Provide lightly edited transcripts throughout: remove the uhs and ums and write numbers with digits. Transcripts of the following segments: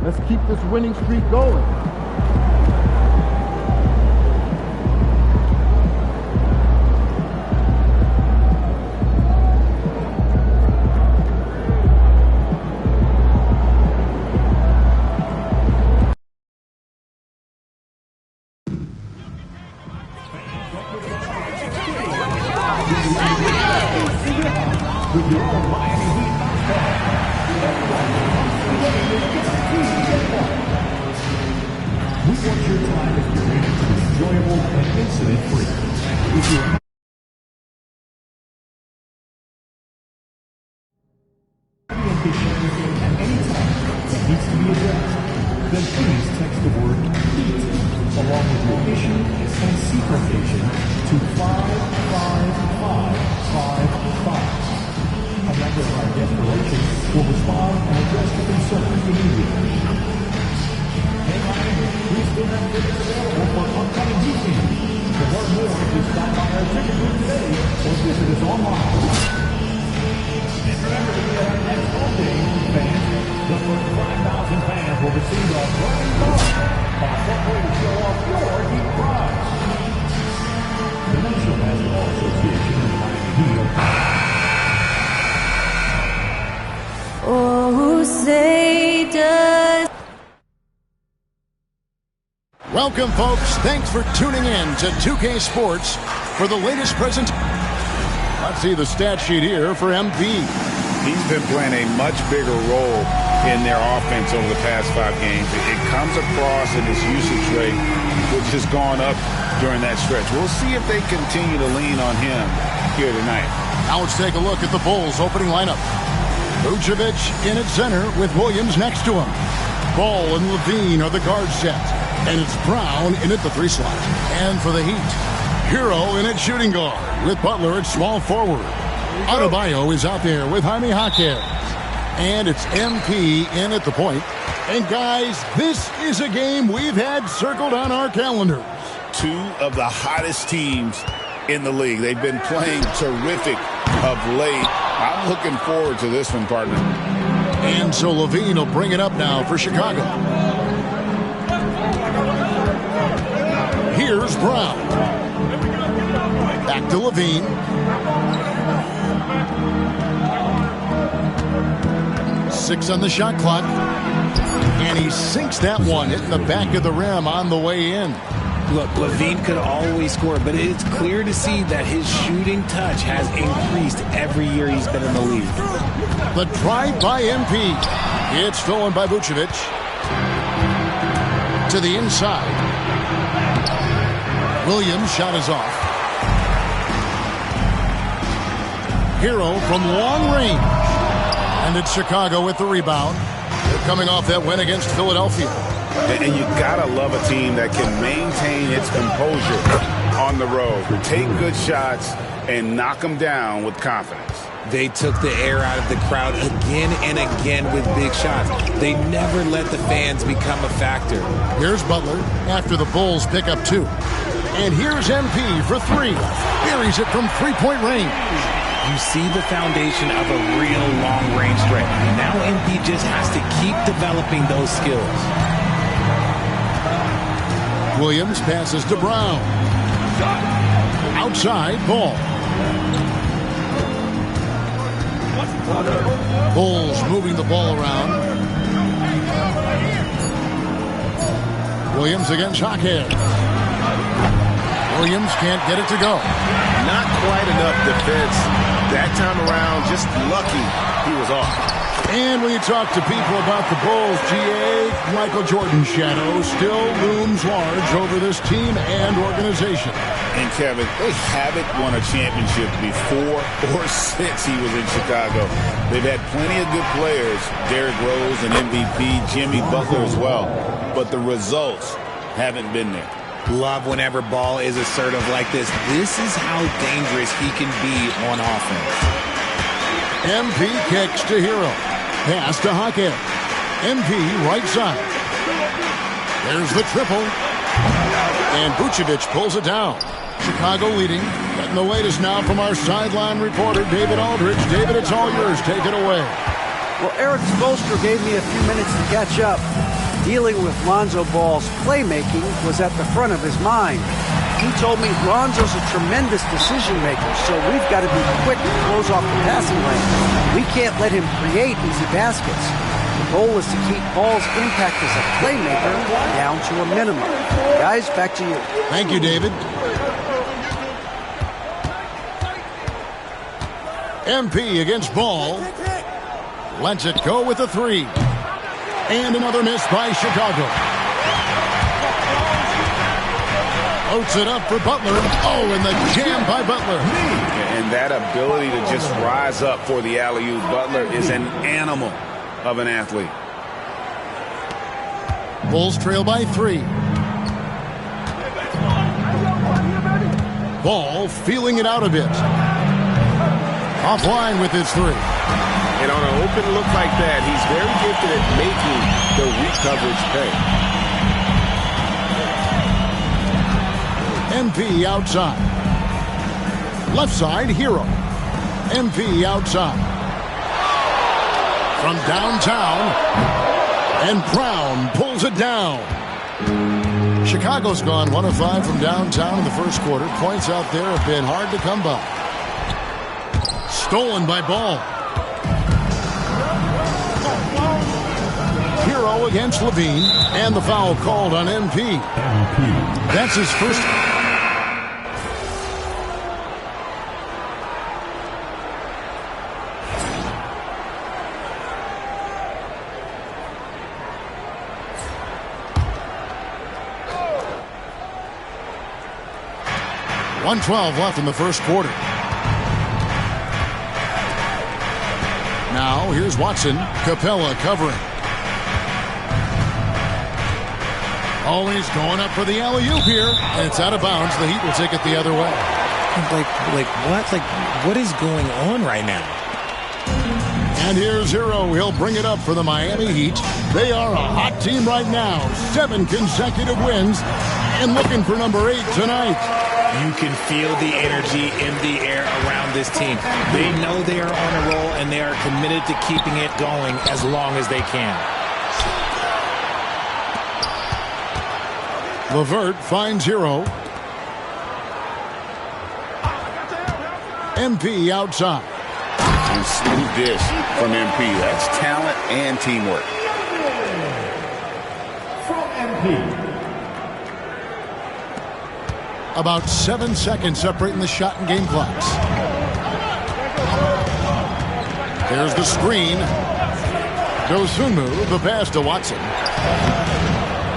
Let's keep this winning streak going. We want your time at your range to be enjoyable and incident-free. If you're issue at any time that needs to be addressed, then please text the word HEAT along with your issue and seat location to 55555. A member of our guest relations will respond and address the concern immediately. We still have tickets available for upcoming weekends. To learn more, just stop by our ticket booth today or visit us online. And remember to be at our next home game, fans. The first 5,000 fans will receive a burning bar. A fun way to show off your Heat pride. The National Basketball Association and Miami Heat. Oh, say does. Welcome, folks. Thanks for tuning in to 2K Sports for the latest present. Let's see the stat sheet here for MP. He's been playing a much bigger role in their offense over the past 5 games. It comes across in his usage rate, which has gone up during that stretch. We'll see if they continue to lean on him here tonight. Now let's take a look at the Bulls' opening lineup. Vucevic in at center with Williams next to him. Ball and Levine are the guard set. And it's Brown in at the 3 slot. And for the Heat, Hero in at shooting guard with Butler at small forward. Adebayo is out there with Jaime Jaquez. And it's MP in at the point. And guys, this is a game we've had circled on our calendars. 2 of the hottest teams in the league. They've been playing terrific of late. I'm looking forward to this one, partner. And so Levine will bring it up now for Chicago. Here's Brown. Back to Levine. Six on the shot clock. And he sinks that one, hitting the back of the rim on the way in. Look, Levine could always score, but it's clear to see that his shooting touch has increased every year he's been in the league. The drive by MP. It's stolen by Vucevic. To the inside. Williams' shot is off. Hero from long range. And it's Chicago with the rebound. They're coming off that win against Philadelphia. And you gotta love a team that can maintain its composure on the road. Take good shots and knock them down with confidence. They took the air out of the crowd again and again with big shots. They never let the fans become a factor. Here's Butler after the Bulls pick up 2. And here's MP for 3. Buries it from 3-point range. You see the foundation of a real long-range threat. Now MP just has to keep developing those skills. Williams passes to Brown. Outside, Ball. Bulls moving the ball around. Williams against Jaquez. Williams can't get it to go. Not quite enough defense. That time around, just lucky he was off. And when you talk to people about the Bulls, GA, Michael Jordan's shadow still looms large over this team and organization. And Kevin, they haven't won a championship before or since he was in Chicago. They've had plenty of good players, Derrick Rose and MVP, Jimmy Butler as well. But the results haven't been there. Love whenever Ball is assertive like this. This is how dangerous he can be on offense. MP kicks to Hero. Pass to Jaquez. MP right side. There's the triple. And Vucevic pulls it down. Chicago leading. Getting the latest now from our sideline reporter, David Aldridge. David, it's all yours. Take it away. Well, Eric Spoelstra gave me a few minutes to catch up. Dealing with Lonzo Ball's playmaking was at the front of his mind. He told me Lonzo's a tremendous decision maker, so we've got to be quick to close off the passing lane. We can't let him create easy baskets. The goal is to keep Ball's impact as a playmaker down to a minimum. Guys, back to you. Thank you, David. MP against Ball. Lets it go with a three. And another miss by Chicago. Floats it up for Butler. Oh, and the jam by Butler. And that ability to just rise up for the alley-oop. Butler is an animal of an athlete. Bulls trail by 3. Ball feeling it out a bit. Offline with his 3. And on an open look like that, he's very gifted at making the recoverage pay. MP outside. Left side, Hero. MP outside. From downtown. And Brown pulls it down. Chicago's gone 1 of 5 from downtown in the first quarter. Points out there have been hard to come by. Stolen by Ball. Hero against Levine, and the foul called on MP. That's his first. .112 left in the first quarter. Now here's Watson. Capella covering. Always going up for the alley-oop here, and it's out of bounds. The Heat will take it the other way. What is going on right now? And here's Hero. He'll bring it up for the Miami Heat. They are a hot team right now. 7 consecutive wins, and looking for number 8 tonight. You can feel the energy in the air around this team. They know they are on a roll, and they are committed to keeping it going as long as they can. LeVert finds Hero. MP outside. And smooth dish from MP. That's talent and teamwork. From MP. About 7 seconds separating the shot and game clocks. There's the screen. Dosunmu, the pass to Watson.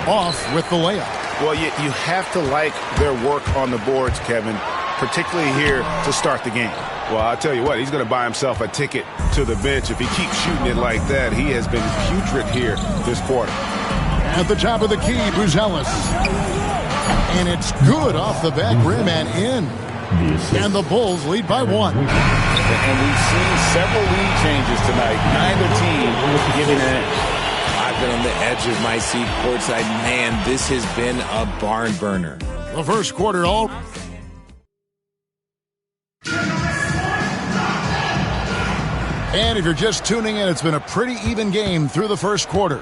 Off with the layup. Well, you have to like their work on the boards, Kevin, particularly here to start the game. Well, I'll tell you what, he's going to buy himself a ticket to the bench. If he keeps shooting it like that, he has been putrid here this quarter. At the top of the key, Buzelis. And it's good off the back rim and in. And the Bulls lead by 1. And we've seen several lead changes tonight. Neither team giving in. I've been on the edge of my seat courtside. Man, this has been a barn burner. The first quarter all. And if you're just tuning in, it's been a pretty even game through the first quarter.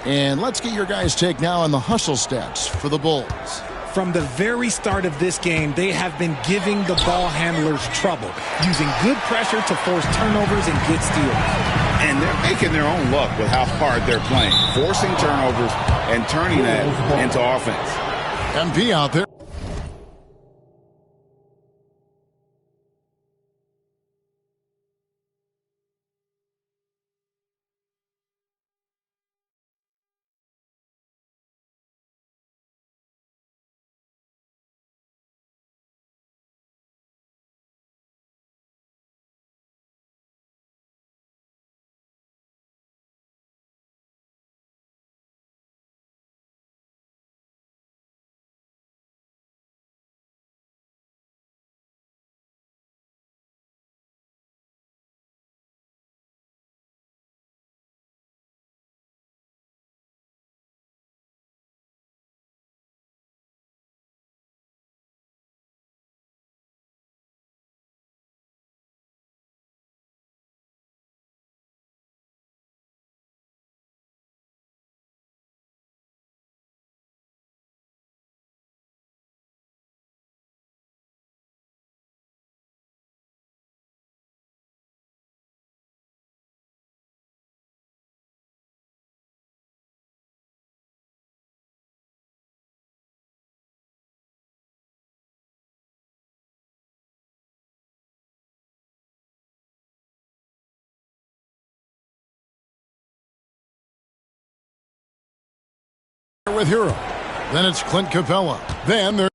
And let's get your guys' take now on the hustle stats for the Bulls. From the very start of this game, they have been giving the ball handlers trouble, using good pressure to force turnovers and get steals. And they're making their own luck with how hard they're playing, forcing turnovers and turning that into offense. MP out there. with Hero. Then it's Clint Capella. Then there's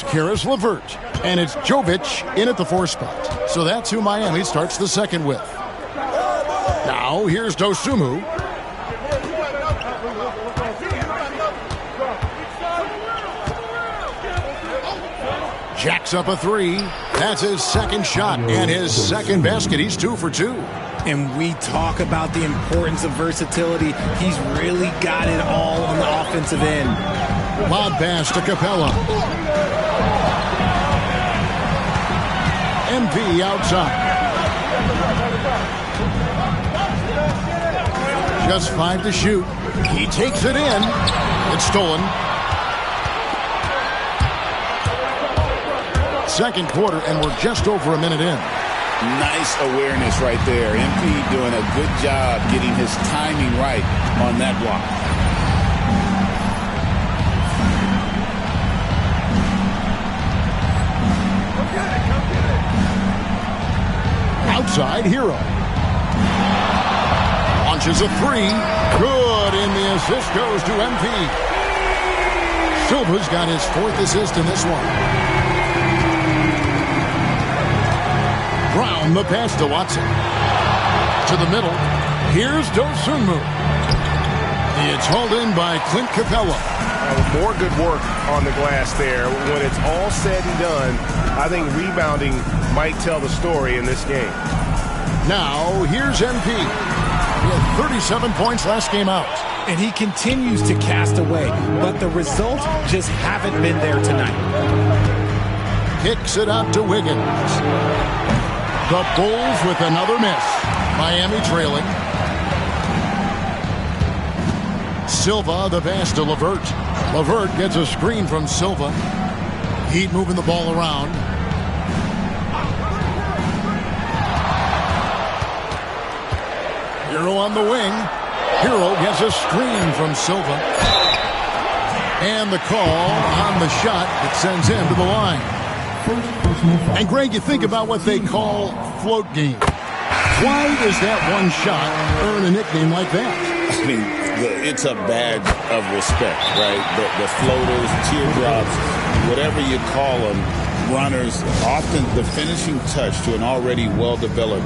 Karis LeVert, and it's Jovic in at the 4 spot. So that's who Miami starts the second with. Now here's Dosunmu. Jacks up a 3. That's his second shot and his second basket. He's 2 for 2. And we talk about the importance of versatility. He's really got it all on the offensive end. Lob pass to Capella. MP outside. Just 5 to shoot. He takes it in. It's stolen. Second quarter, and we're just over a minute in. Nice awareness right there. MP doing a good job getting his timing right on that block. Outside, Hero. Launches a 3. Good, and the assist goes to MP. Silva's got his 4th assist in this one. Brown, the pass to Watson. To the middle. Here's Dosunmu. It's hauled in by Clint Capella. More good work on the glass there. When it's all said and done, I think rebounding might tell the story in this game. Now, here's MP. He had 37 points last game out. And he continues to cast away, but the results just haven't been there tonight. Kicks it out to Wiggins. The Bulls with another miss. Miami trailing. Silva, the pass to LeVert. LeVert gets a screen from Silva. Heat moving the ball around. Hero on the wing. Hero gets a screen from Silva. And the call on the shot that sends him to the line. And Greg, you think about what they call float game. Why does that one shot earn a nickname like that? I mean, it's a badge of respect, right? The floaters, teardrops, whatever you call them, runners, often the finishing touch to an already well-developed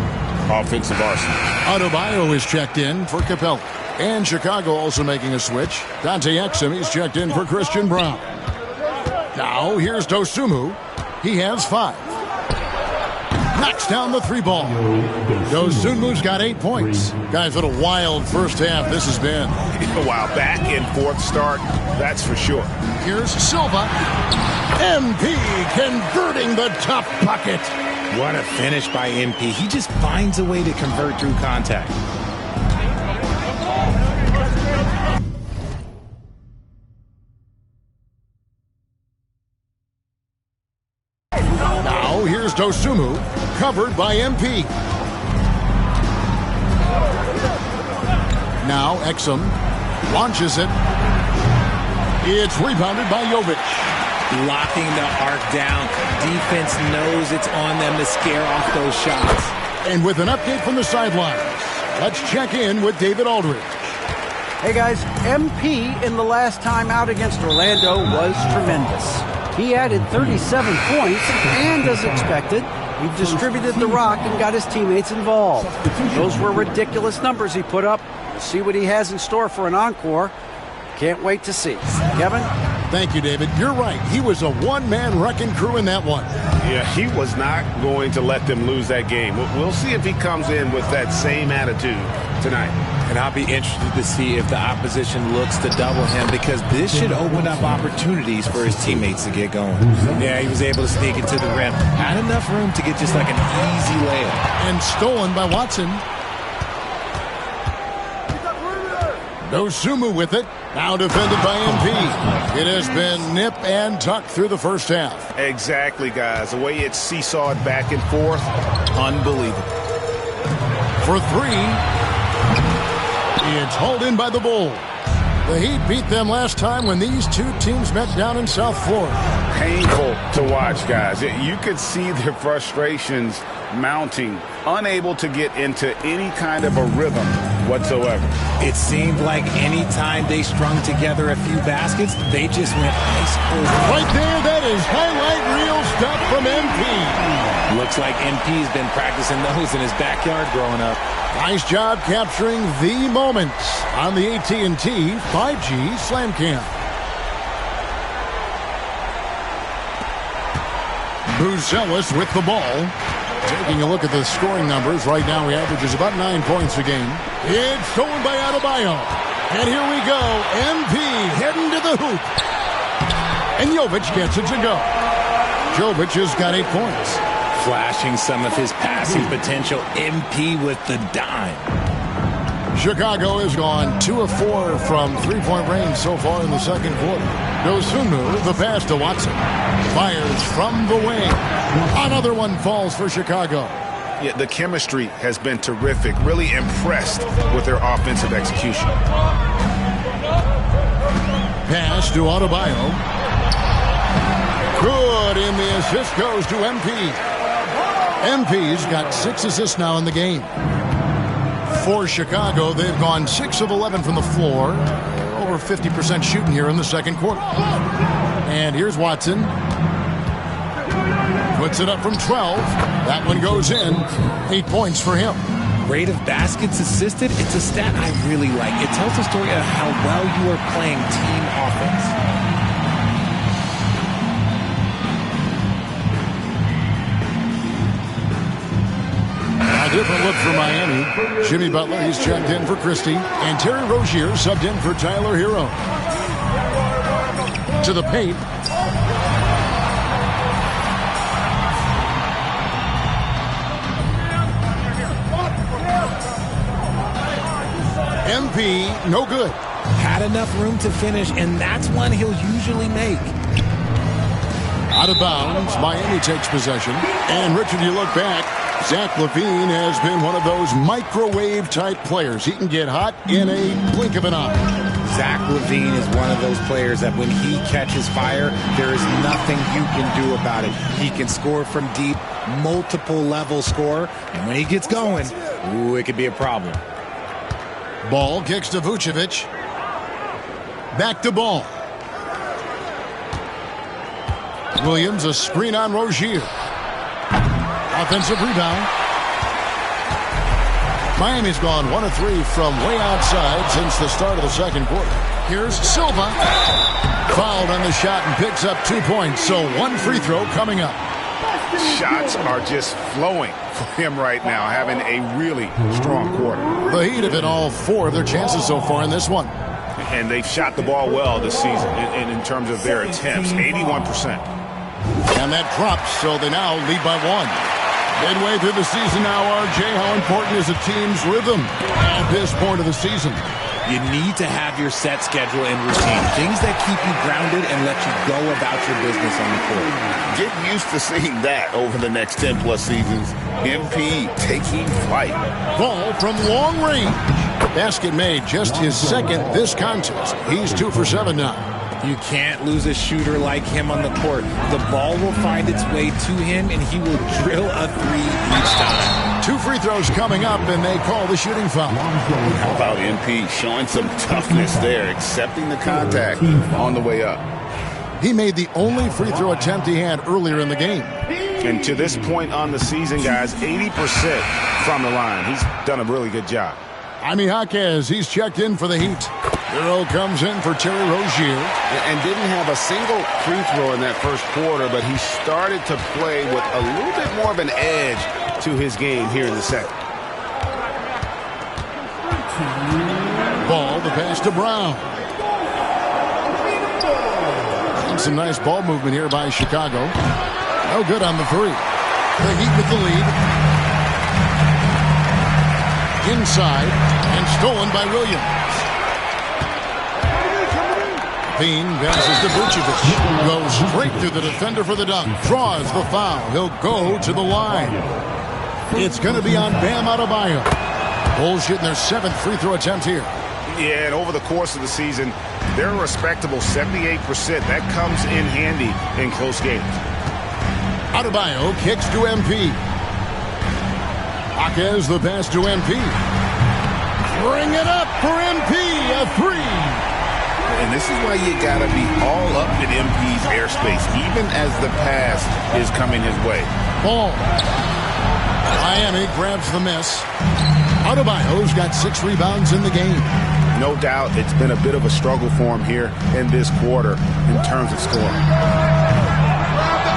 offensive arsenal. Adebayo is checked in for Capella. And Chicago also making a switch. Dante Exum is checked in for Christian Braun. Now here's Dosunmu. He has 5. Knocks down the 3 ball. Dosunmu's got 8 points. Guys, what a wild first half this has been. Wow, back and forth start, that's for sure. Here's Silva. MP converting the top bucket. What a finish by MP. He just finds a way to convert through contact. Now here's Dosunmu, covered by MP. Now Exum launches it. It's rebounded by Jovic. Locking the arc down. Defense knows it's on them to scare off those shots. And with an update from the sidelines, let's check in with David Aldridge. Hey guys, MP in the last time out against Orlando was tremendous. He added 37 points, and as expected, he distributed the rock and got his teammates involved. Those were ridiculous numbers he put up. We'll see what he has in store for an encore. Can't wait to see. Kevin? Thank you, David. You're right. He was a one-man wrecking crew in that one. Yeah, he was not going to let them lose that game. We'll see if he comes in with that same attitude tonight. And I'll be interested to see if the opposition looks to double him, because this should open up opportunities for his teammates to get going. Yeah, he was able to sneak it to the rim. Had enough room to get just like an easy layup. And stolen by Watson. Dosunmu with it. Now defended by MP. It has been nip and tuck through the first half. Exactly, guys. The way it's seesawed back and forth, unbelievable. For three. It's hauled in by the Bulls. The Heat beat them last time when these two teams met down in South Florida. Painful to watch, guys. You could see their frustrations mounting, unable to get into any kind of a rhythm whatsoever. It seemed like any time they strung together a few baskets, they just went ice cold. Right there, that is highlight reel stuff from MP. Looks like MP's been practicing those in his backyard growing up. Nice job capturing the moments on the AT&T 5G Slam Cam. Buzelis with the ball. Taking a look at the scoring numbers, right now he averages about 9 points a game. It's stolen by Adebayo. And here we go. MP heading to the hoop. And Jovic gets it to go. Jovic has got 8 points. Flashing some of his passing potential. MP with the dime. Chicago has gone 2 of 4 from three-point range so far in the second quarter. Dosunmu, the pass to Watson. Fires from the wing. Another one falls for Chicago. Yeah, the chemistry has been terrific. Really impressed with their offensive execution. Pass to Adebayo. Good, and the assist goes to MP. MP's got 6 assists now in the game. For Chicago, they've gone 6 of 11 from the floor. Over 50% shooting here in the second quarter. And here's Watson. Puts it up from 12. That one goes in. 8 points for him. Rate of baskets assisted, it's a stat I really like. It tells the story of how well you are playing team offense. Different look for Miami. Jimmy Butler, he's checked in for Christie. And Terry Rozier subbed in for Tyler Hero. To the paint. MP, no good. Had enough room to finish, and that's one he'll usually make. Out of bounds, Miami takes possession. And Richard, you look back, Zach LaVine has been one of those microwave-type players. He can get hot in a blink of an eye. Zach LaVine is one of those players that when he catches fire, there is nothing you can do about it. He can score from deep, multiple-level score, and when he gets going, ooh, it could be a problem. Ball kicks to Vucevic. Back to Ball. Williams, a screen on Rozier. Offensive rebound. Miami's gone 1 of 3 from way outside since the start of the second quarter. Here's Silva. Fouled on the shot and picks up 2 points. So 1 free throw coming up. Shots are just flowing for him right now, having a really strong quarter. The Heat have hit all 4 of their chances so far in this one. And they've shot the ball well this season in terms of their attempts, 81%. And that drops, so they now lead by 1. Midway through the season now, RJ, how important is a team's rhythm at this point of the season? You need to have your set schedule and routine, things that keep you grounded and let you go about your business on the court. Get used to seeing that over the next 10-plus seasons. MP taking flight. Ball from long range. Basket made, just his second this contest. He's 2 for 7 now. You can't lose a shooter like him on the court. The ball will find its way to him, and he will drill a 3 each time. 2 free throws coming up, and they call the shooting foul. How about MP showing some toughness there, accepting the contact on the way up. He made the only free throw attempt he had earlier in the game. And to this point on the season, guys, 80% from the line. He's done a really good job. Jaime Jaquez, he's checked in for the Heat. Hero comes in for Terry Rozier. And didn't have a single free throw in that first quarter, but he started to play with a little bit more of an edge to his game here in the second. Ball, the pass to Brown. And some nice ball movement here by Chicago. No good on the 3. The Heat with the lead. Inside and stolen by Williams. Bean passes to Vucevic. Goes straight through the defender for the dunk. Draws the foul. He'll go to the line. It's going to be on Bam Adebayo. Bulls shooting their 7th free throw attempt here. Yeah, and over the course of the season, they're a respectable 78%. That comes in handy in close games. Adebayo kicks to MP. Jaquez the pass to MP. Bring it up for MP. A three. And this is why you got to be all up in MP's airspace, even as the pass is coming his way. Ball. Miami grabs the miss. Adebayo's got 6 rebounds in the game. No doubt it's been a bit of a struggle for him here in this quarter in terms of scoring.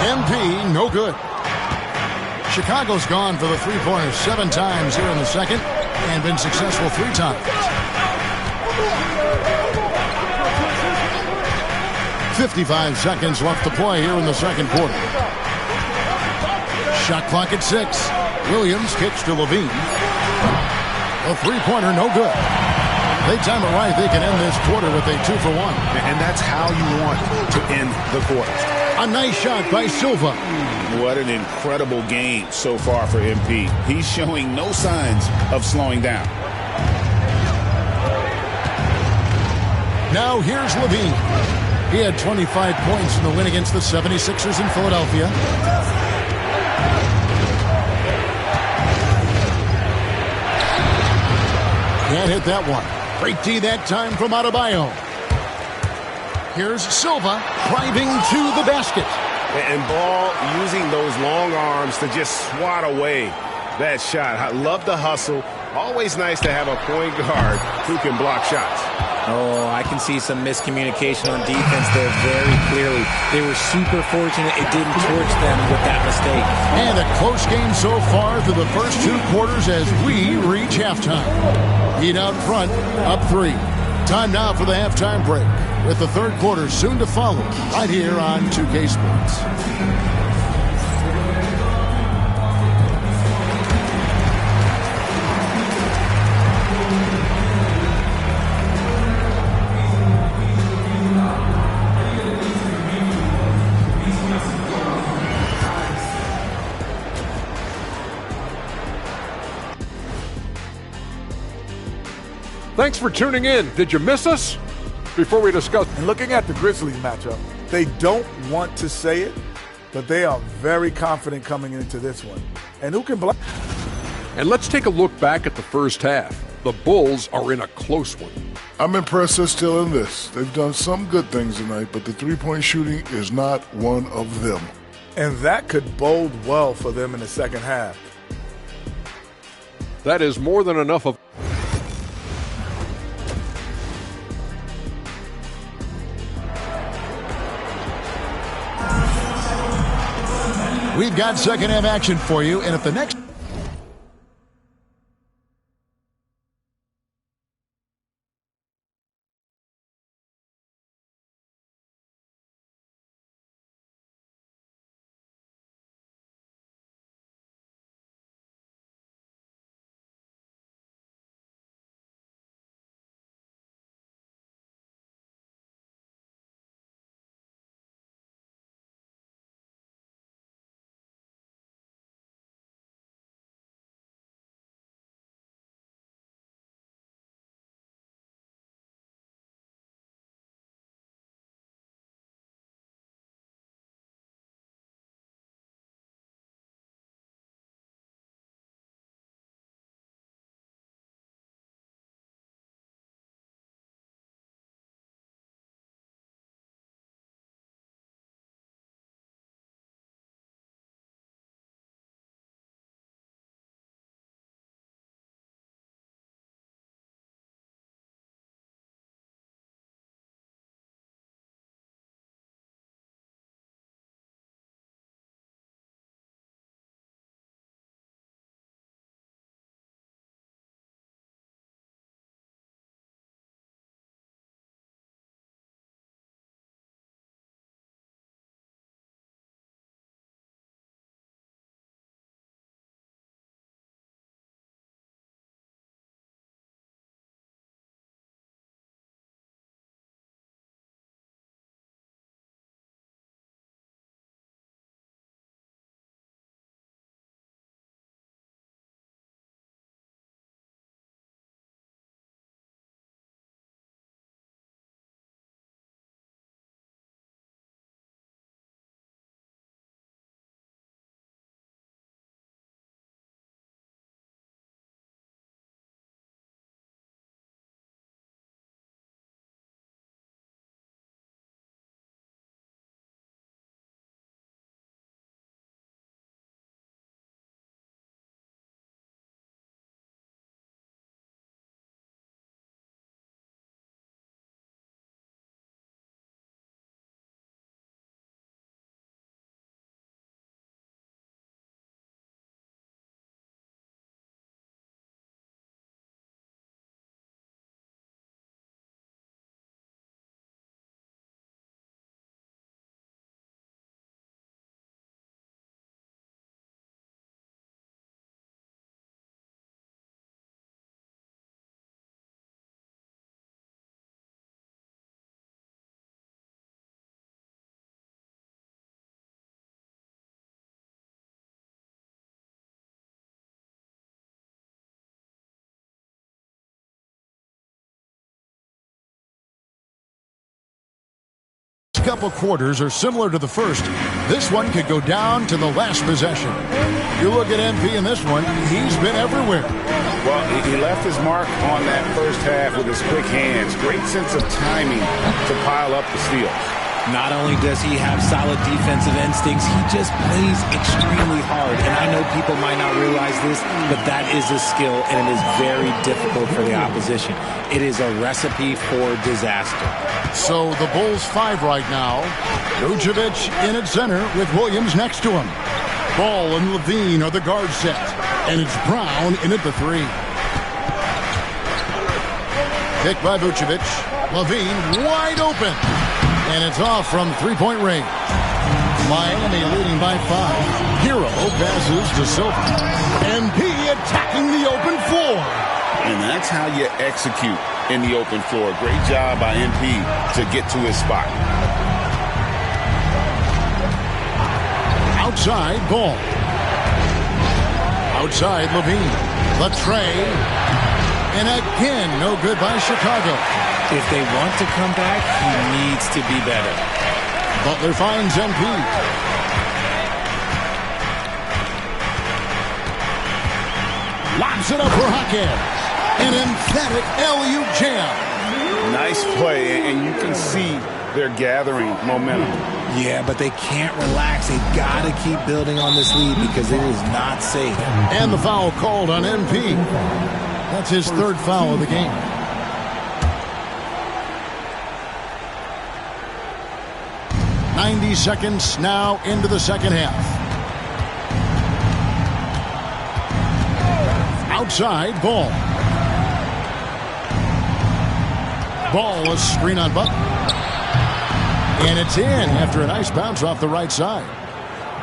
MP, no good. Chicago's gone for the three-pointer 7 times here in the second and been successful 3 times. 55 seconds left to play here in the second quarter. Shot clock at 6. Williams kicks to Levine. A three-pointer, no good. They time it right, they can end this quarter with a 2 for 1. And that's how you want to end the quarter. A nice shot by Silva. What an incredible game so far for MP. He's showing no signs of slowing down. Now here's Levine. He had 25 points in the win against the 76ers in Philadelphia. Can't hit that one. Great D that time from Adebayo. Here's Silva driving to the basket. And Ball using those long arms to just swat away that shot. I love the hustle. Always nice to have a point guard who can block shots. Oh, I can see some miscommunication on defense there very clearly. They were super fortunate it didn't torch them with that mistake. And a close game so far through the first 2 quarters as we reach halftime. Heat out front, up 3. Time now for the halftime break, with the third quarter soon to follow, right here on 2K Sports. Thanks for tuning in. Did you miss us? Before we discuss... And looking at the Grizzlies matchup, they don't want to say it, but they are very confident coming into this one. And who can block? And let's take a look back at the first half. The Bulls are in a close one. I'm impressed they're still in this. They've done some good things tonight, but the three-point shooting is not one of them. And that could bode well for them in the second half. That is more than enough of... We've got second half action for you, and if the next... couple quarters are similar to the first. This one could go down to the last possession. You look at MP in this one, he's been everywhere. Well, he left his mark on that first half with his quick hands. Great sense of timing to pile up the steals. Not only does he have solid defensive instincts, he just plays extremely hard. And I know people might not realize this, but that is a skill, and it is very difficult for the opposition. It is a recipe for disaster. So the Bulls 5 right now. Vucevic in at center with Williams next to him. Ball and Levine are the guard set. And it's Brown in at the 3. Pick by Vucevic. Levine wide open. And it's off from three-point range. Miami leading by 5. Hero passes to Silva. MP attacking the open floor. And that's how you execute in the open floor. Great job by MP to get to his spot. Outside, Ball. Outside, Levine. The tray. And again, no good by Chicago. If they want to come back, he needs to be better. Butler finds MP. Lobs it up for Hawkins. An emphatic LU jam. Nice play, and you can see they're gathering momentum. Yeah, but they can't relax. They've got to keep building on this lead because it is not safe. And the foul called on MP. That's his third foul of the game. Seconds now into the second half. Outside, Ball. Ball, a screen on Butler. And it's in after a nice bounce off the right side.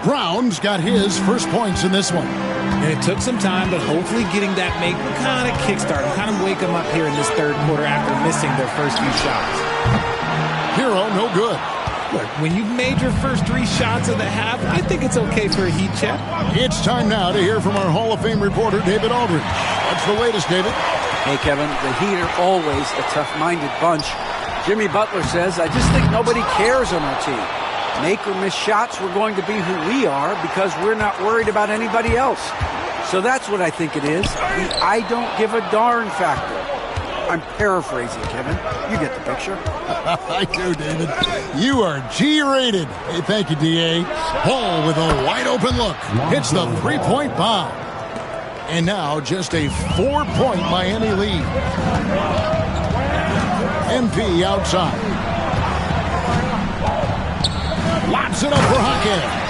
Brown's got his first points in this one. And it took some time, but hopefully getting that make kind of kickstart, kind of wake them up here in this third quarter after missing their first few shots. Hero, no good. Look, when you've made your first 3 shots of the half, I think it's okay for a heat check. It's time now to hear from our Hall of Fame reporter, David Aldridge. What's the latest, David? Hey, Kevin, the Heat are always a tough-minded bunch. Jimmy Butler says, I just think nobody cares on our team. Make or miss shots, we're going to be who we are because we're not worried about anybody else. So that's what I think it is, the I don't give a darn factor. I'm paraphrasing, Kevin. You get the picture. I do, David. You are G-rated. Hey, thank you, D.A. Ball with a wide-open look. Hits the three-point bomb. And now just a 4-point Miami lead. MP outside. Lobs it up for Hawkins.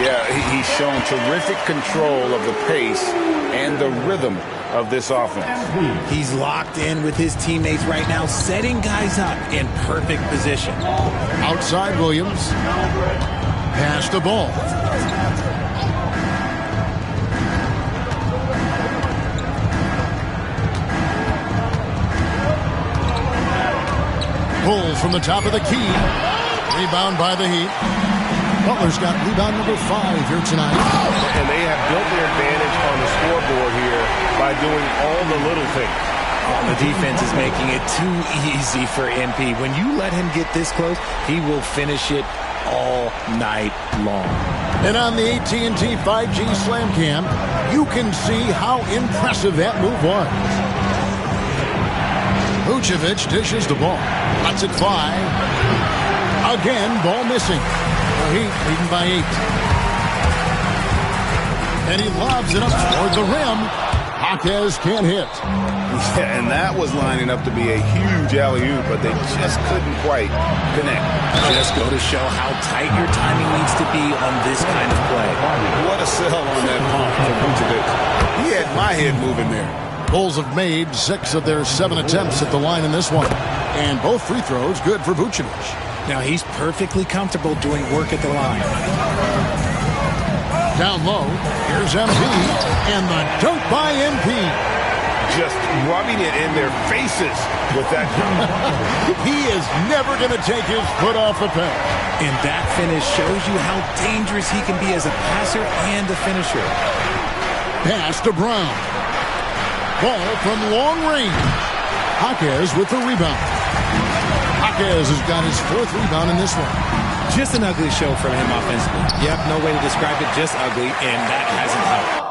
Yeah, he's shown terrific control of the pace and the rhythm of this offense. He's locked in with his teammates right now, setting guys up in perfect position. Outside Williams. Pass the ball. Bulls from the top of the key. Rebound by the Heat. Butler's got rebound number 5 here tonight. And they have built their advantage on the scoreboard here by doing all the little things. The defense is making it too easy for MP. When you let him get this close, he will finish it all night long. And on the AT&T 5G Slam Cam, you can see how impressive that move was. Vucevic dishes the ball. That's at 5. Again, ball missing. The Heat leading by 8. And he lobs it up toward the rim. Hawkins can't hit. Yeah, and that was lining up to be a huge alley-oop, but they just couldn't quite connect. Just go to show how tight your timing needs to be on this kind of play. What a sell on that pump for Vucevic. He had my head moving there. Bulls have made 6 of their 7 attempts at the line in this one. And both free throws good for Vucevic. Now he's perfectly comfortable doing work at the line. Down low, here's MP, and the dunk by MP. Just rubbing it in their faces with that dunk. He is never going to take his foot off the pedal. And that finish shows you how dangerous he can be as a passer and a finisher. Pass to Brown. Ball from long range. Hawkins with the rebound. Jaquez has got his 4th rebound in this one. Just an ugly show from him offensively. Yep, no way to describe it, just ugly, and that hasn't helped.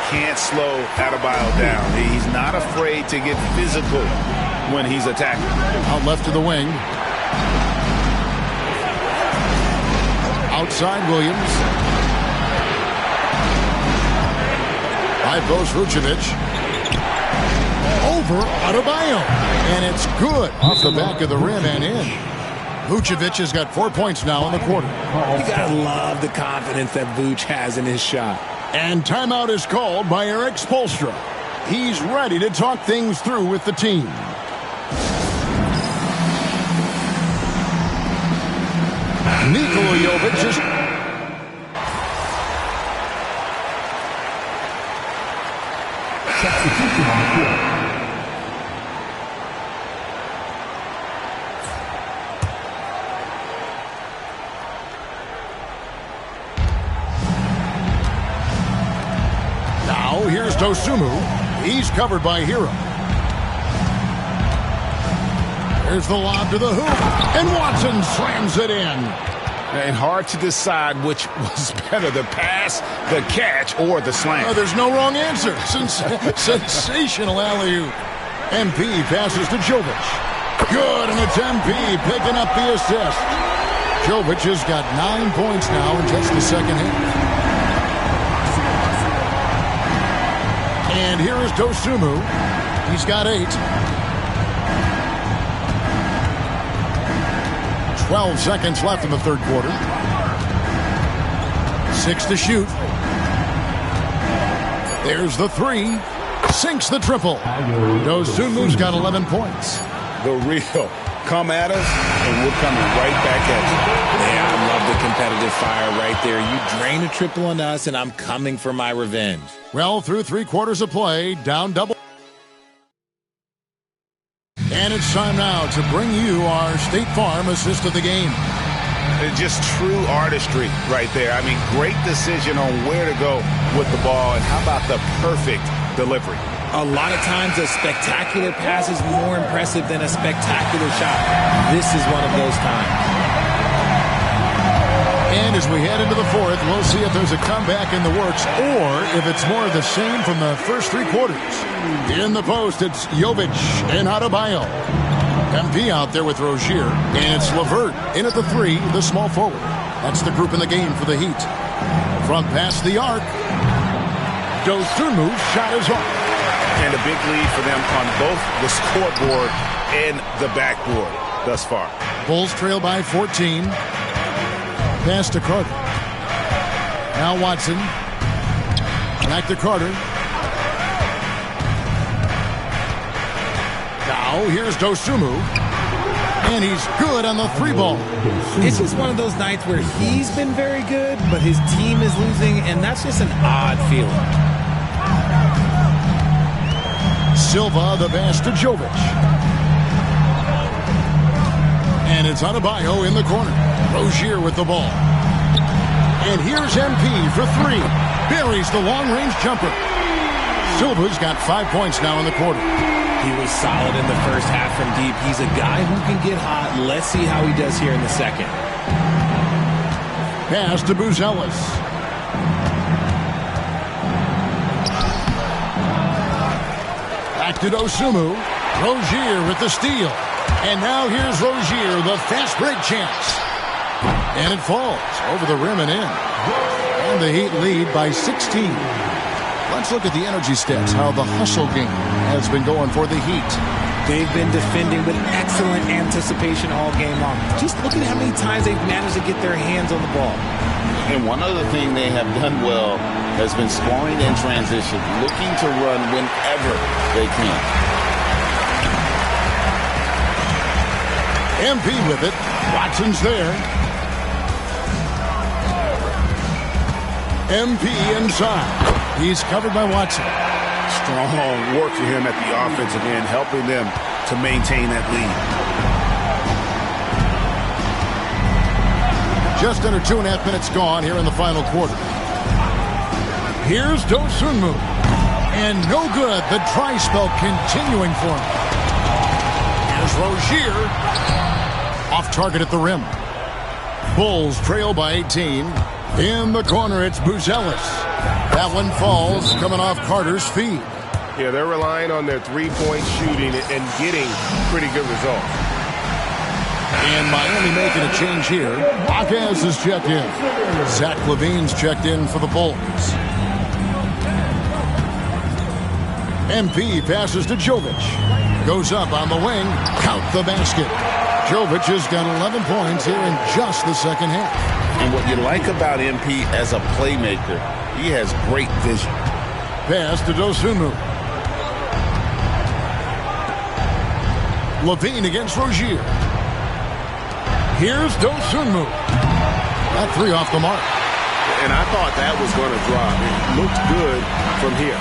Can't slow Adebayo down. He's not afraid to get physical when he's attacking. Out left to the wing. Outside Williams. High post Vucevic. Over Adebayo. And it's good off the back of the rim and in. Vucevic has got 4 points now in the quarter. You gotta love the confidence that Vuce has in his shot. And timeout is called by Eric Spoelstra. He's ready to talk things through with the team. Nikola Jovic is... Substitution on the court. Here's Dosunmu. He's covered by Hero. There's the lob to the hoop. And Watson slams it in. And hard to decide which was better, the pass, the catch, or the slam. There's no wrong answer. Sensational alley-oop. MP passes to Jovic. Good, and it's MP picking up the assist. Jovic has got 9 points now in just the second half. And here is Dosunmu. He's got 8. 12 seconds left in the third quarter. 6 to shoot. There's the 3. Sinks the triple. Dosunmu's got 11 points. The real. Come at us, and we're coming right back at you. Yeah, I love the competitive fire right there. You drain a triple on us, and I'm coming for my revenge. Well, through 3 quarters of play, down double. And it's time now to bring you our State Farm assist of the game. It's just true artistry right there. I mean, great decision on where to go with the ball, and how about the perfect delivery? A lot of times, a spectacular pass is more impressive than a spectacular shot. This is one of those times. And as we head into the fourth, we'll see if there's a comeback in the works or if it's more of the same from the first 3 quarters. In the post, it's Jovic and Adebayo. MP out there with Rozier, and it's LeVert in at the 3, the small forward. That's the group in the game for the Heat. Front pass the arc. Dosunmu's shot is off. And a big lead for them on both the scoreboard and the backboard thus far. Bulls trail by 14. Pass to Carter. Now Watson. Back to Carter. Now here's Dosunmu. And he's good on the 3 ball. It's just one of those nights where he's been very good, but his team is losing, and that's just an odd feeling. Silva, the pass to Jovic. And it's Adebayo in the corner. Rozier with the ball. And here's MP for 3. Buries the long-range jumper. Silva's got 5 points now in the quarter. He was solid in the first half from deep. He's a guy who can get hot. Let's see how he does here in the second. Pass to Buzelis. Back to Dosunmu. Rozier with the steal. And now here's Rozier, the fast break chance. And it falls over the rim and in. And the Heat lead by 16. Let's look at the energy stats, how the hustle game has been going for the Heat. They've been defending with excellent anticipation all game long. Just look at how many times they've managed to get their hands on the ball. And one other thing they have done well has been scoring in transition, looking to run whenever they can. MP with it. Watson's there. MP inside. He's covered by Watson. Strong work for him at the offensive end, helping them to maintain that lead. Just under 2.5 minutes gone here in the final quarter. Here's Dosunmu. And no good. The dry spell continuing for him. Here's Rozier. Off target at the rim. Bulls trail by 18. In the corner, it's Buzelis. That one falls, coming off Carter's feet. Yeah, they're relying on their three-point shooting and getting pretty good results. And Miami making a change here. Akaz is checked in. Zach LaVine's checked in for the Bulls. MP passes to Jovic. Goes up on the wing. Count the basket. Jovic has got 11 points here in just the second half. And what you like about MP as a playmaker, he has great vision. Pass to Dosunmu. LaVine against Rozier. Here's Dosunmu. That three off the mark. And I thought that was going to drop. It looked good from here.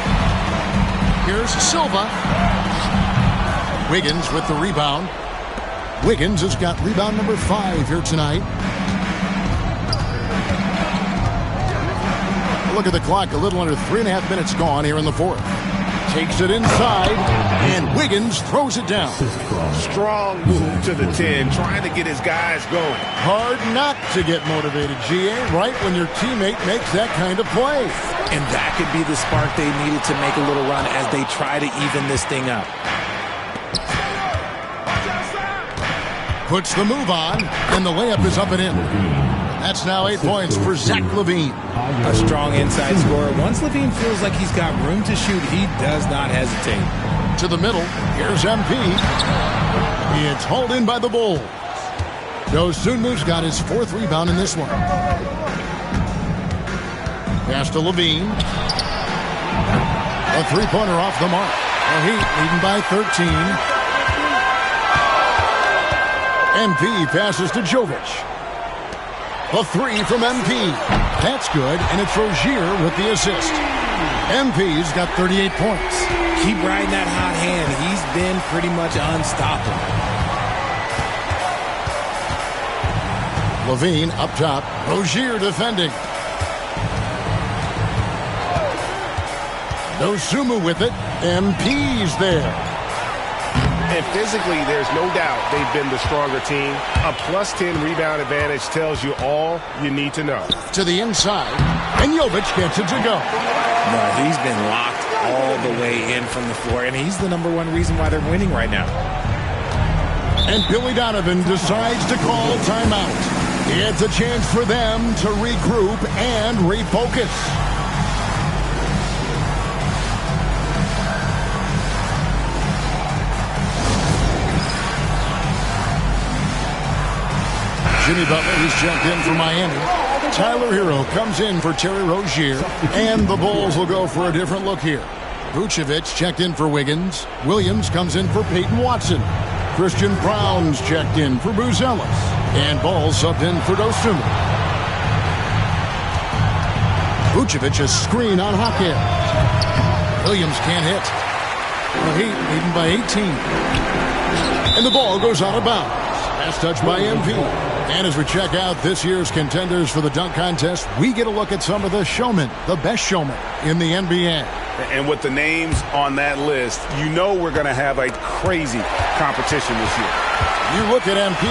Here's Silva. Wiggins with the rebound. Wiggins has got rebound number 5 here tonight. Look at the clock. A little under 3.5 minutes gone here in the fourth. Takes it inside, and Wiggins throws it down. Strong move to the 10, trying to get his guys going. Hard not to get motivated, GA, right when your teammate makes that kind of play. And that could be the spark they needed to make a little run as they try to even this thing up. Puts the move on, and the layup is up and in. That's now 8 points for Zach LaVine. A strong inside scorer. Once LaVine feels like he's got room to shoot, he does not hesitate. To the middle, here's MP. It's hauled in by the Bulls. Dosunmu's got his 4th rebound in this one. Pass to LaVine. A three-pointer off the mark. The Heat leading by 13. MP passes to Jovic. A three from MP. That's good, and it's Rozier with the assist. MP's got 38 points. Keep riding that hot hand. He's been pretty much unstoppable. LaVine up top. Rozier defending. Dosunmu with it. MP's there. And physically, there's no doubt they've been the stronger team. A +10 rebound advantage tells you all you need to know. To the inside, and Jovic gets it to go. No, he's been locked all the way in from the floor, and he's the #1 reason why they're winning right now. And Billy Donovan decides to call timeout. It's a chance for them to regroup and refocus. Jimmy Butler, who's checked in for Miami. Tyler Hero comes in for Terry Rozier. And the Bulls will go for a different look here. Vucevic checked in for Wiggins. Williams comes in for Peyton Watson. Christian Brown's checked in for Buzelis. And Ball subbed in for Dosunmu. Vucevic a screen on Hakeem. Williams can't hit. The Heat leading by 18. And the ball goes out of bounds. Last touch by MP. And as we check out this year's contenders for the dunk contest, we get a look at some of the showmen, the best showmen in the NBA. And with the names on that list, you know we're going to have a crazy competition this year. You look at MP,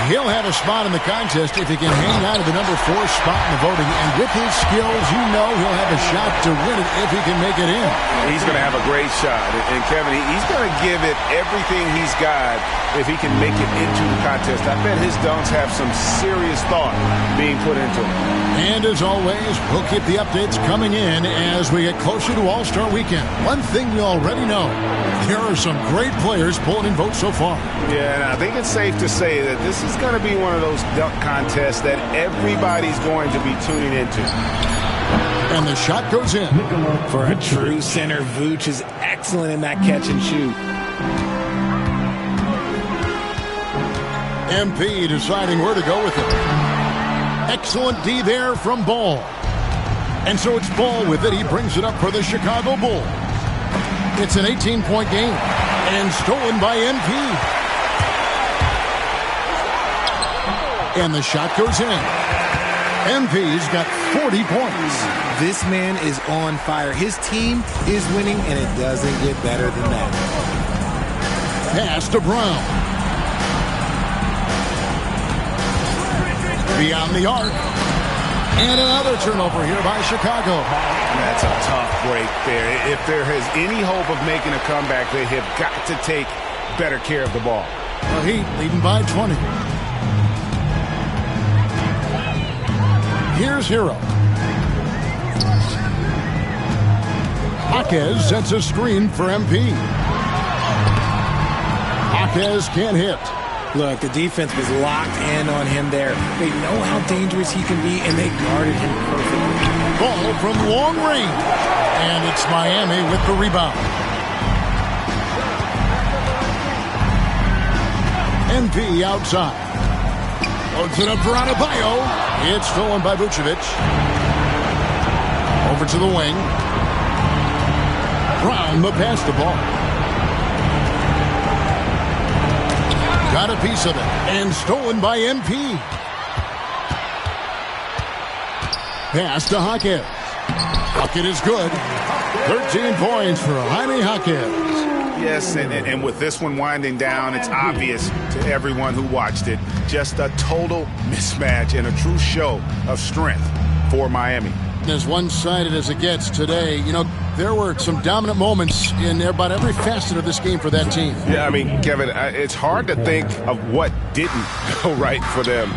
He'll have a spot in the contest if he can hang on to the number 4 spot in the voting. And with his skills, you know he'll have a shot to win it if he can make it in. He's going to have a great shot. And Kevin, he's going to give it everything he's got if he can make it into the contest. I bet his dunks have some serious thought being put into them. And as always, we'll keep the updates coming in as we get closer to All-Star Weekend. One thing we already know, there are some great players pulling in votes so far. Yeah, and I think it's safe to say that this is going to be one of those dunk contests that everybody's going to be tuning into. And the shot goes in. For a true center, Vooch is excellent in that catch and shoot. MP deciding where to go with it. Excellent D there from Ball. And so it's Ball with it. He brings it up for the Chicago Bulls. It's an 18-point game. And stolen by MP. And the shot goes in. MP's got 40 points. This man is on fire. His team is winning, and it doesn't get better than that. Pass to Brown. Beyond the arc. And another turnover here by Chicago. That's a tough break there. If there is any hope of making a comeback, they have got to take better care of the ball. The Heat leading by 20. Here's Hero. Jaquez sets a screen for MP. Jaquez can't hit. Look, the defense was locked in on him there. They know how dangerous he can be, and they guarded him perfectly. Ball from long range. And it's Miami with the rebound. MP outside. Loads it up for Adebayo. It's stolen by Vucevic. Over to the wing. Brown the pass the ball. Got a piece of it. And stolen by MP. Pass to Jaquez. Bucket is good. 13 points for Jaime Jaquez. Yes, and with this one winding down, it's obvious to everyone who watched it. Just a total mismatch and a true show of strength for Miami. As one-sided as it gets today, you know, there were some dominant moments in about every facet of this game for that team. Yeah, I mean, Kevin, it's hard to think of what didn't go right for them.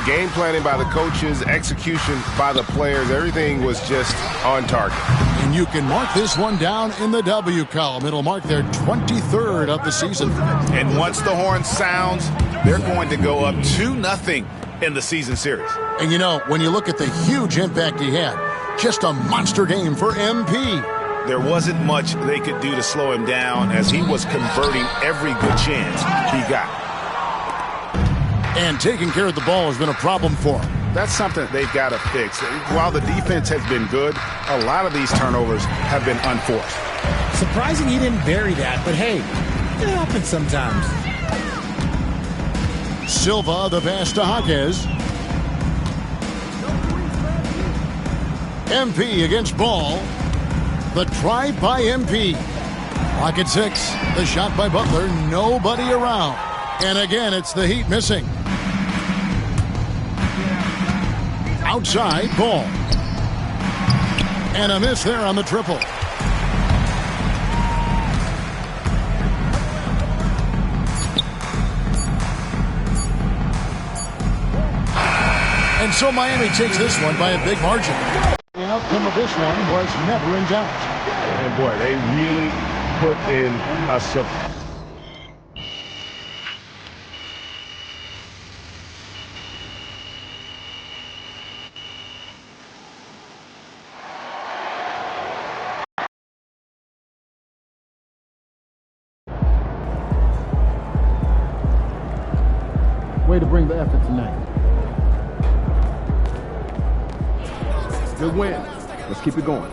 Game planning by the coaches, execution by the players, everything was just on target. And you can mark this one down in the W column. It'll mark their 23rd of the season. And once the horn sounds, they're going to go up 2-0 in the season series. And you know, when you look at the huge impact he had, just a monster game for MP. There wasn't much they could do to slow him down as he was converting every good chance he got. And taking care of the ball has been a problem for him. That's something they've got to fix. While the defense has been good, a lot of these turnovers have been unforced. Surprising he didn't bury that, but hey, it happens sometimes. Silva, the pass to Jaquez. MP against Ball. The drive by MP. Clock at 6. The shot by Butler. Nobody around. And again, it's the Heat missing. Outside, Ball. And a miss there on the triple. And so Miami takes this one by a big margin. The outcome of this one was never in doubt. And boy, they really put in a way to bring the effort tonight. Good win. Let's keep it going.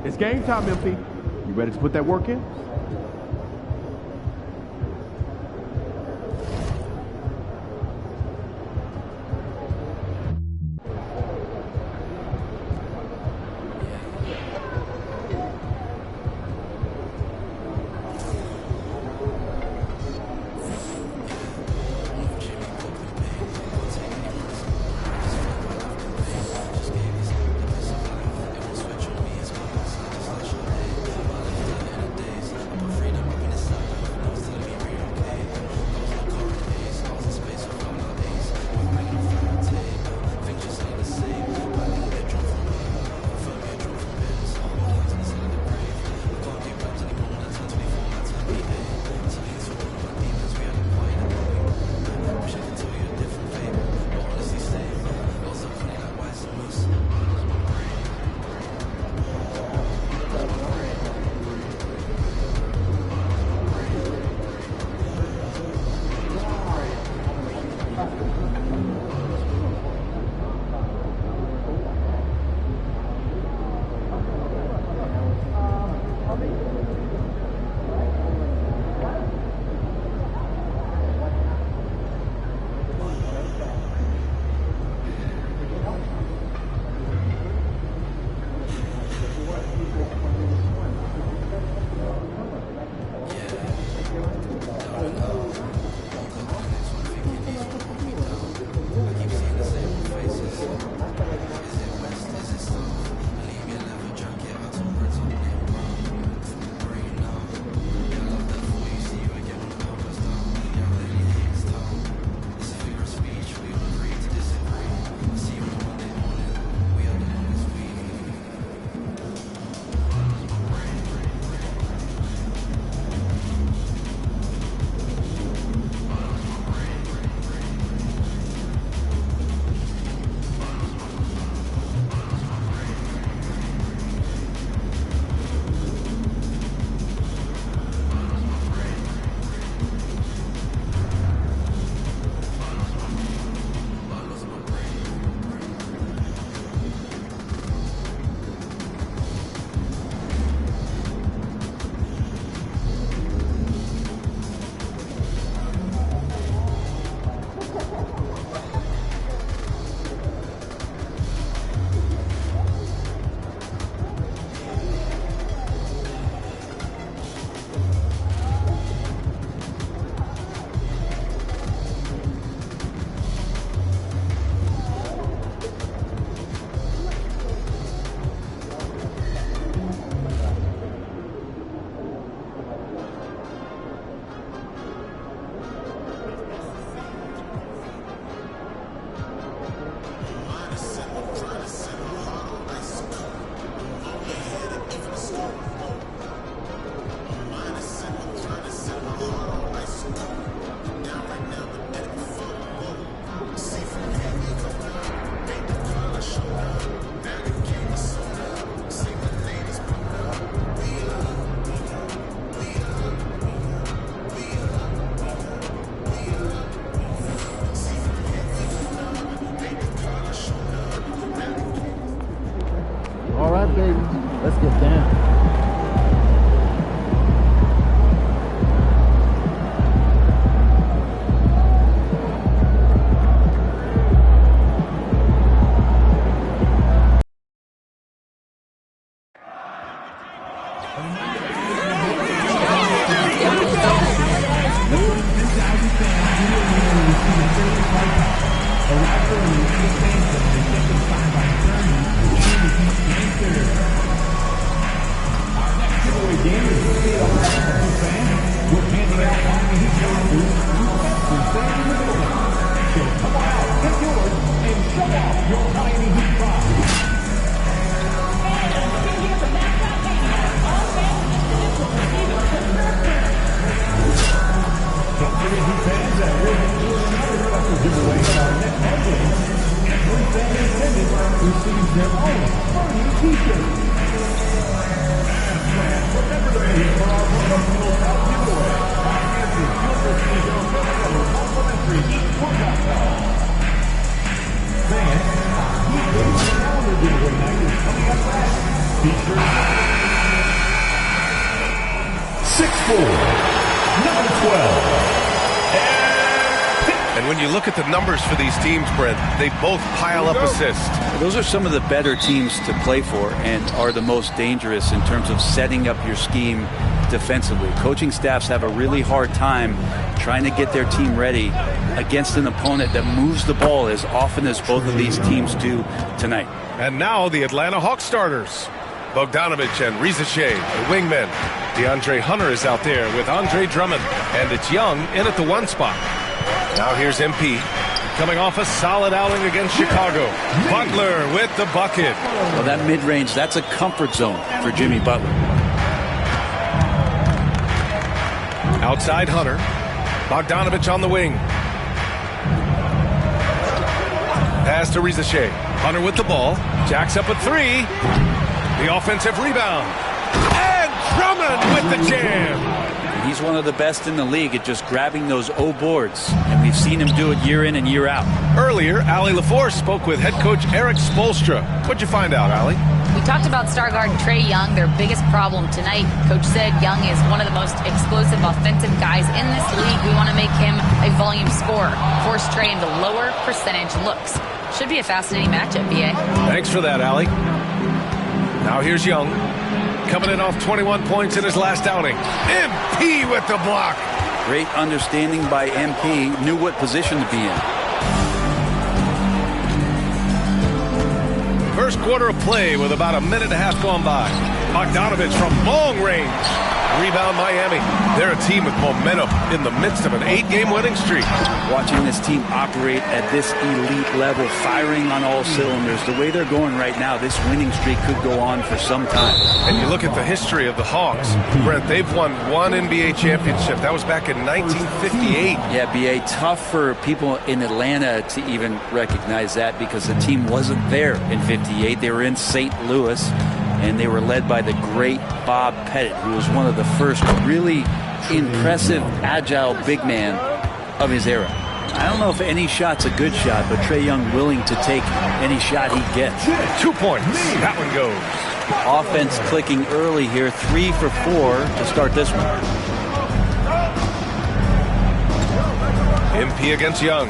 It's game time, MP. You ready to put that work in? Let's get down. Be sure score, number 12. And when you look at the numbers for these teams, Brent, they both pile up assists. Those are some of the better teams to play for and are the most dangerous in terms of setting up your scheme defensively. Coaching staffs have a really hard time trying to get their team ready against an opponent that moves the ball as often as both of these teams do tonight. And now the Atlanta Hawks starters. Bogdanovich and Risacher, the wingmen. DeAndre Hunter is out there with Andre Drummond. And it's Young in at the 1 spot. Now here's MP. Coming off a solid outing against Chicago. Butler with the bucket. Well, that mid-range, that's a comfort zone for Jimmy Butler. Outside Hunter. Bogdanovich on the wing. Pass to Risacher. Hunter with the ball. Jacks up a 3. The offensive rebound. And Drummond with the jam. He's one of the best in the league at just grabbing those O boards, and we've seen him do it year in and year out. Earlier, Allie LaForce spoke with head coach Eric Spoelstra. What'd you find out, Allie? We talked about star guard Trae Young, their biggest problem tonight. Coach said Young is one of the most explosive offensive guys in this league. We want to make him a volume scorer, force Trae into lower percentage looks. Should be a fascinating matchup, BA. Thanks for that, Allie. Now here's Young. Coming in off 21 points in his last outing. MP with the block. Great understanding by MP. Knew what position to be in. First quarter of play with about a minute and a half gone by. Bogdanovich from long range. Rebound Miami. They're a team with momentum in the midst of an 8-game winning streak. Watching this team operate at this elite level, firing on all cylinders, the way they're going right now, this winning streak could go on for some time. And you look at the history of the Hawks, Brent, they've won 1 NBA championship. That was back in 1958. Yeah, BA, tough for people in Atlanta to even recognize that because the team wasn't there in 58. They were in St. Louis, and they were led by the great Bob Pettit, who was one of the first really impressive, agile big man of his era. I don't know if any shot's a good shot, but Trae Young willing to take any shot he gets. 2 points. That one goes. Offense clicking early here, 3 for 4 to start this one. MP against Young.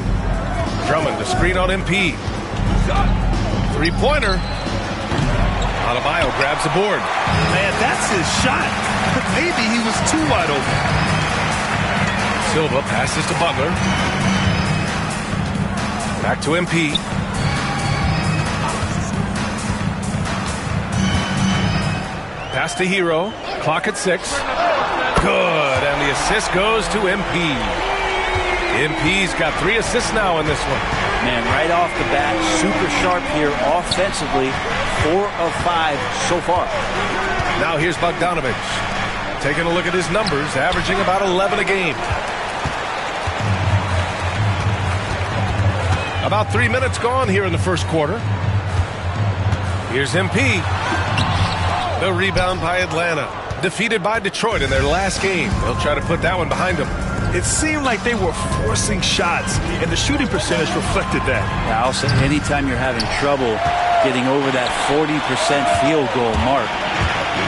Drummond, the screen on MP. 3-pointer. Adebayo grabs the board. Man, that's his shot. But maybe he was too wide open. Silva passes to Butler. Back to MP. Pass to Hero. Clock at 6. Good. And the assist goes to MP. MP's got 3 assists now in this one. Man, right off the bat, super sharp here offensively. 4 of 5 so far. Now here's Bogdanovich. Taking a look at his numbers, averaging about 11 a game. About 3 minutes gone here in the first quarter. Here's MP. The rebound by Atlanta. Defeated by Detroit in their last game. They'll try to put that one behind them. It seemed like they were forcing shots, and the shooting percentage reflected that. Yeah, I'll say anytime you're having trouble getting over that 40% field goal mark,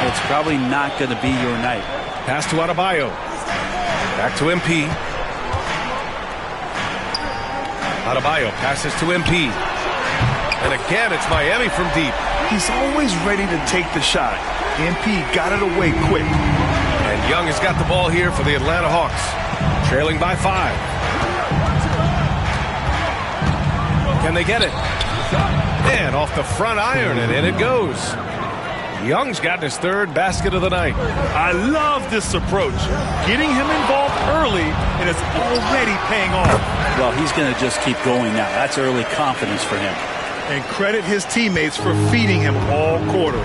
it's probably not going to be your night. Pass to Adebayo. Back to MP. Adebayo passes to MP. And again, it's Miami from deep. He's always ready to take the shot. MP got it away quick. And Young has got the ball here for the Atlanta Hawks. Trailing by 5. Can they get it? And off the front iron, and in it goes. Young's gotten his 3rd basket of the night. I love this approach. Getting him involved early, and it's already paying off. Well, he's going to just keep going now. That's early confidence for him. And credit his teammates for feeding him all quarter.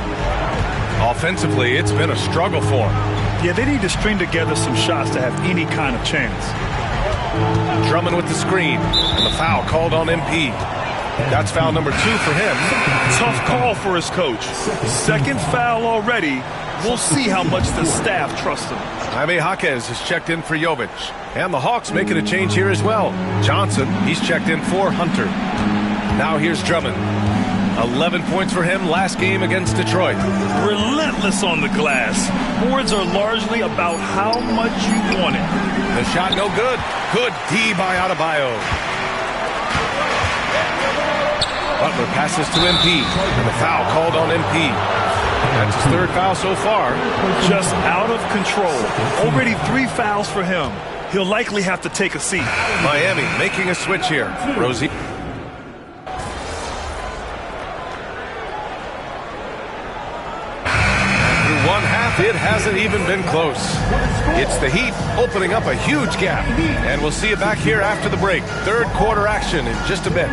Offensively, it's been a struggle for him. Yeah, they need to string together some shots to have any kind of chance. Drummond with the screen, and the foul called on MP. That's foul number 2 for him. Tough call for his coach. 2nd foul already. We'll see how much the staff trusts him. Jaime Jaquez has checked in for Jovic. And the Hawks making a change here as well. Johnson, he's checked in for Hunter. Now here's Drummond. 11 points for him last game against Detroit. Relentless on the glass. Boards are largely about how much you want it. The shot no good. Good D by Adebayo. Butler passes to MP. And the foul called on MP. That's his third foul so far. Just out of control. Already 3 fouls for him. He'll likely have to take a seat. Miami making a switch here. Rosie. One half, it hasn't even been close. It's the Heat opening up a huge gap. And we'll see you back here after the break. Third quarter action in just a bit.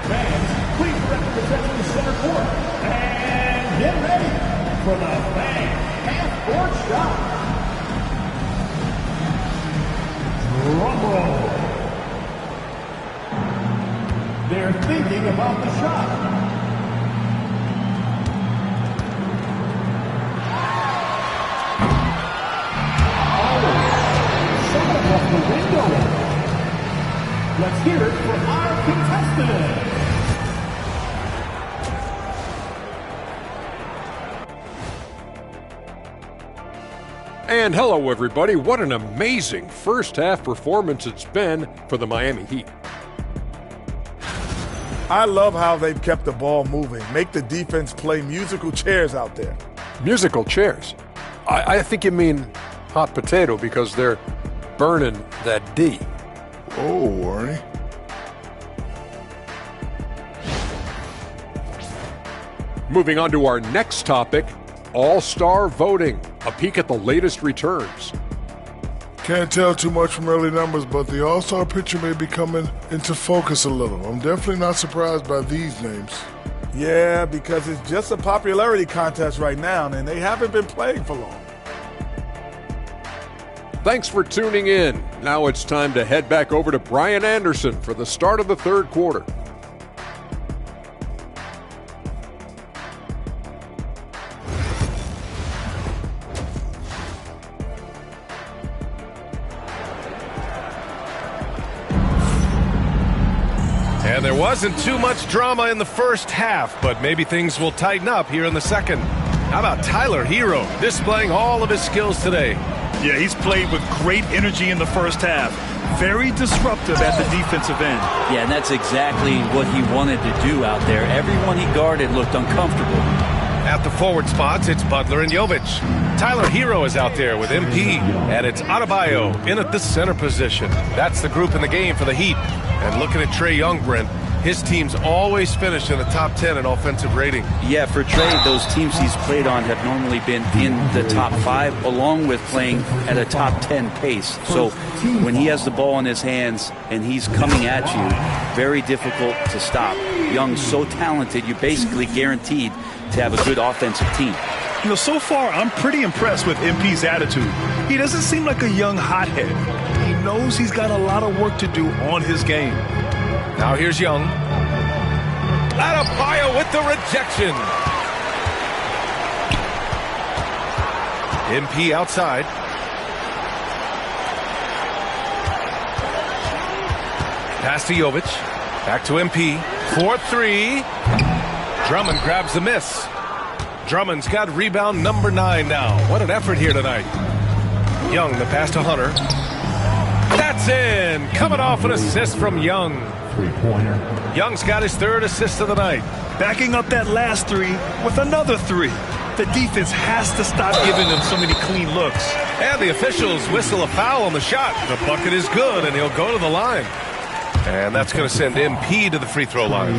Fans, please represent the center court. And get ready for the Bang half-court shot. Drum roll. They're thinking about the shot. Oh, someone left the window. Let's hear it for our contestant. And hello, everybody. What an amazing first half performance it's been for the Miami Heat. I love how they've kept the ball moving. Make the defense play musical chairs out there. Musical chairs? I think you mean hot potato because they're burning that D. Oh, Arnie. Moving on to our next topic, All-Star voting. A peek at the latest returns. Can't tell too much from early numbers, but the All-Star picture may be coming into focus a little. I'm definitely not surprised by these names. Yeah, because it's just a popularity contest right now, and they haven't been playing for long. Thanks for tuning in. Now it's time to head back over to Brian Anderson for the start of the third quarter. And there wasn't too much drama in the first half, but maybe things will tighten up here in the second. How about Tyler Hero displaying all of his skills today? Yeah, he's played with great energy in the first half. Very disruptive at the defensive end. Yeah, and that's exactly what he wanted to do out there. Everyone he guarded looked uncomfortable. At the forward spots, it's Butler and Jovic. Tyler Hero is out there with MP, and it's Adebayo in at the center position. That's the group in the game for the Heat. And looking at Trae Young, Brent, his team's always finished in the top 10 in offensive rating. Yeah, for Trae, those teams he's played on have normally been in the top 5, along with playing at a top 10 pace. So when he has the ball in his hands and he's coming at you, very difficult to stop. Young's so talented, you're basically guaranteed to have a good offensive team. You know, so far, I'm pretty impressed with MP's attitude. He doesn't seem like a young hothead. He knows he's got a lot of work to do on his game. Now here's Young. Adebayo with the rejection. MP outside. Pass to Jovic. Back to MP. 4-3. Drummond grabs the miss. Drummond's got rebound number 9 now. What an effort here tonight. Young, the pass to Hunter. That's in. Coming off an assist from Young. Three-pointer. Young's got his third assist of the night. Backing up that last 3 with another 3. The defense has to stop giving them so many clean looks. And the officials whistle a foul on the shot. The bucket is good, and he'll go to the line. And that's going to send MP to the free throw line.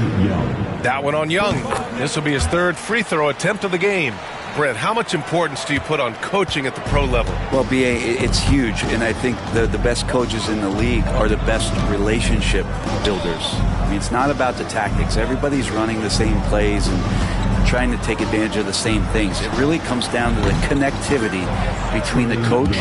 That one on Young. This will be his third free throw attempt of the game. Brent, how much importance do you put on coaching at the pro level? Well, B.A., it's huge, and I think the best coaches in the league are the best relationship builders. I mean, it's not about the tactics. Everybody's running the same plays and trying to take advantage of the same things. It really comes down to the connectivity between the coach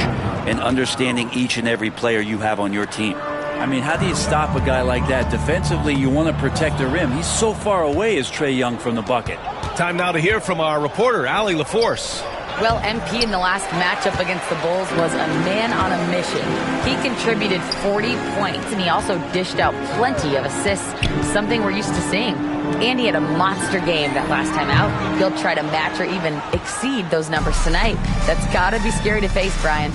and understanding each and every player you have on your team. I mean, how do you stop a guy like that? Defensively, you want to protect the rim. He's so far away as Trae Young from the bucket. Time now to hear from our reporter, Allie LaForce. Well, MP in the last matchup against the Bulls was a man on a mission. He contributed 40 points, and he also dished out plenty of assists, something we're used to seeing. And he had a monster game that last time out. He'll try to match or even exceed those numbers tonight. That's got to be scary to face, Brian.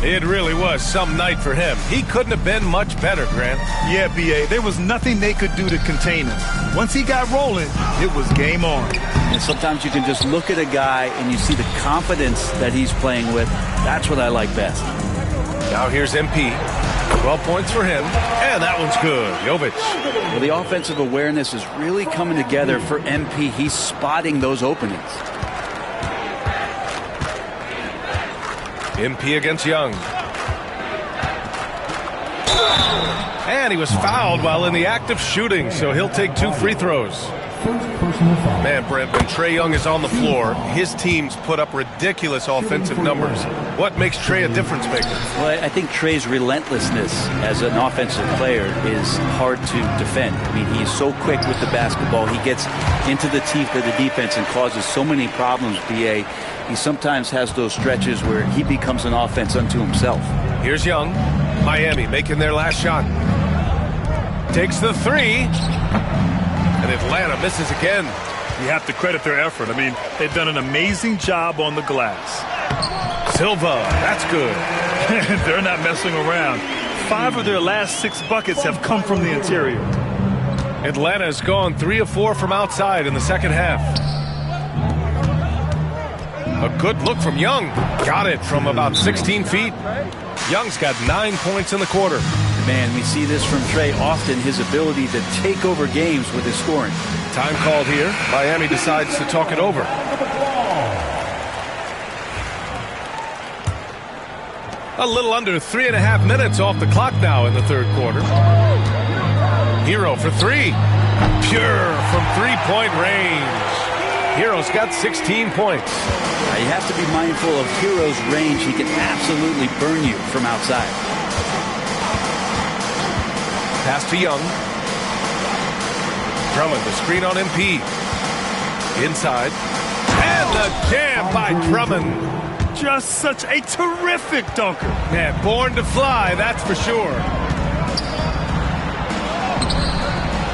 It really was some night for him. He couldn't have been much better, Grant. Yeah, B.A., there was nothing they could do to contain him. Once he got rolling, it was game on. And sometimes you can just look at a guy and you see the confidence that he's playing with. That's what I like best. Now here's MP. 12 points for him, and that one's good. Jovic. Well, the offensive awareness is really coming together for MP. He's spotting those openings. MP against Young. And he was fouled while in the act of shooting, so he'll take 2 free throws. Man, Brent, when Trae Young is on the floor, his teams put up ridiculous offensive numbers. What makes Trae a difference maker? Well, I think Trae's relentlessness as an offensive player is hard to defend. I mean, he's so quick with the basketball. He gets into the teeth of the defense and causes so many problems, B.A. He sometimes has those stretches where he becomes an offense unto himself. Here's Young. Miami making their last shot. Takes the 3. And Atlanta misses again. You have to credit their effort. I mean, they've done an amazing job on the glass. Silva, that's good. They're not messing around. 5 of their last 6 buckets have come from the interior. Atlanta has gone 3 of 4 from outside in the second half. A good look from Young. Got it from about 16 feet. Young's got 9 points in the quarter. Man, we see this from Trae often, his ability to take over games with his scoring. Time called here. Miami decides to talk it over. A little under 3.5 minutes off the clock now in the third quarter. Hero for 3. Pure from 3-point range. Hero's got 16 points. Now you have to be mindful of Hero's range. He can absolutely burn you from outside. Pass to Young. Drummond, the screen on MP. Inside. And the jam by Drummond. Just such a terrific dunker. Man, born to fly, that's for sure.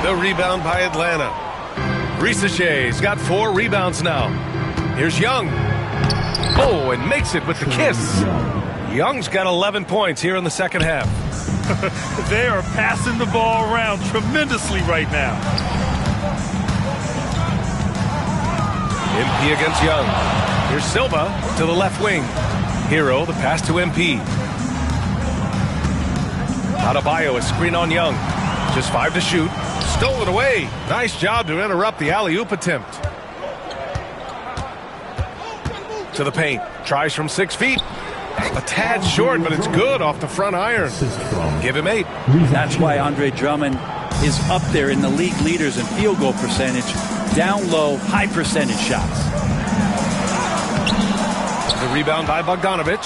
The rebound by Atlanta. Risache's got 4 rebounds now. Here's Young. Oh, and makes it with the kiss. Young's got 11 points here in the second half. They are passing the ball around tremendously right now. MP against Young. Here's Silva to the left wing. Hero, the pass to MP. Adebayo, a screen on Young. Just 5 to shoot. Stole it away. Nice job to interrupt the alley-oop attempt. To the paint. Tries from 6 feet. A tad short, but it's good off the front iron. Give him 8. That's why Andre Drummond is up there in the league leaders in field goal percentage. Down low, high percentage shots. The rebound by Bogdanovic.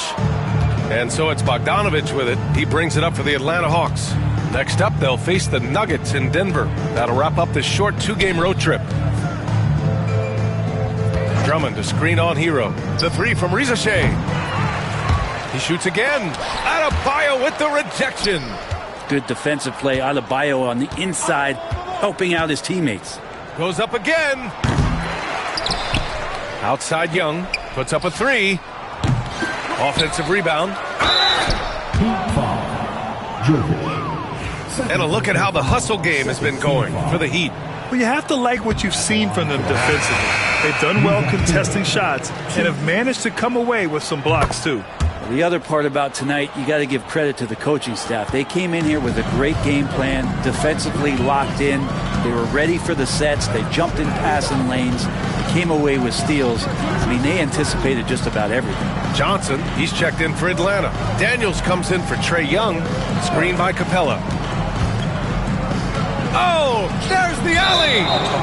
And so it's Bogdanovic with it. He brings it up for the Atlanta Hawks. Next up, they'll face the Nuggets in Denver. That'll wrap up this short 2-game road trip. Drummond to screen on Hero. The 3 from Risache. He shoots again. Adebayo with the rejection. Good defensive play. Adebayo on the inside, helping out his teammates. Goes up again. Outside Young. Puts up a 3. Offensive rebound. And a look at how the hustle game has been going for the Heat. Well, you have to like what you've seen from them defensively. They've done well contesting shots and have managed to come away with some blocks, too. The other part about tonight, you got to give credit to the coaching staff. They came in here with a great game plan, defensively locked in. They were ready for the sets. They jumped in passing lanes. They came away with steals. I mean, they anticipated just about everything. Johnson, he's checked in for Atlanta. Daniels comes in for Trae Young. Screen by Capella. Oh, there's the alley!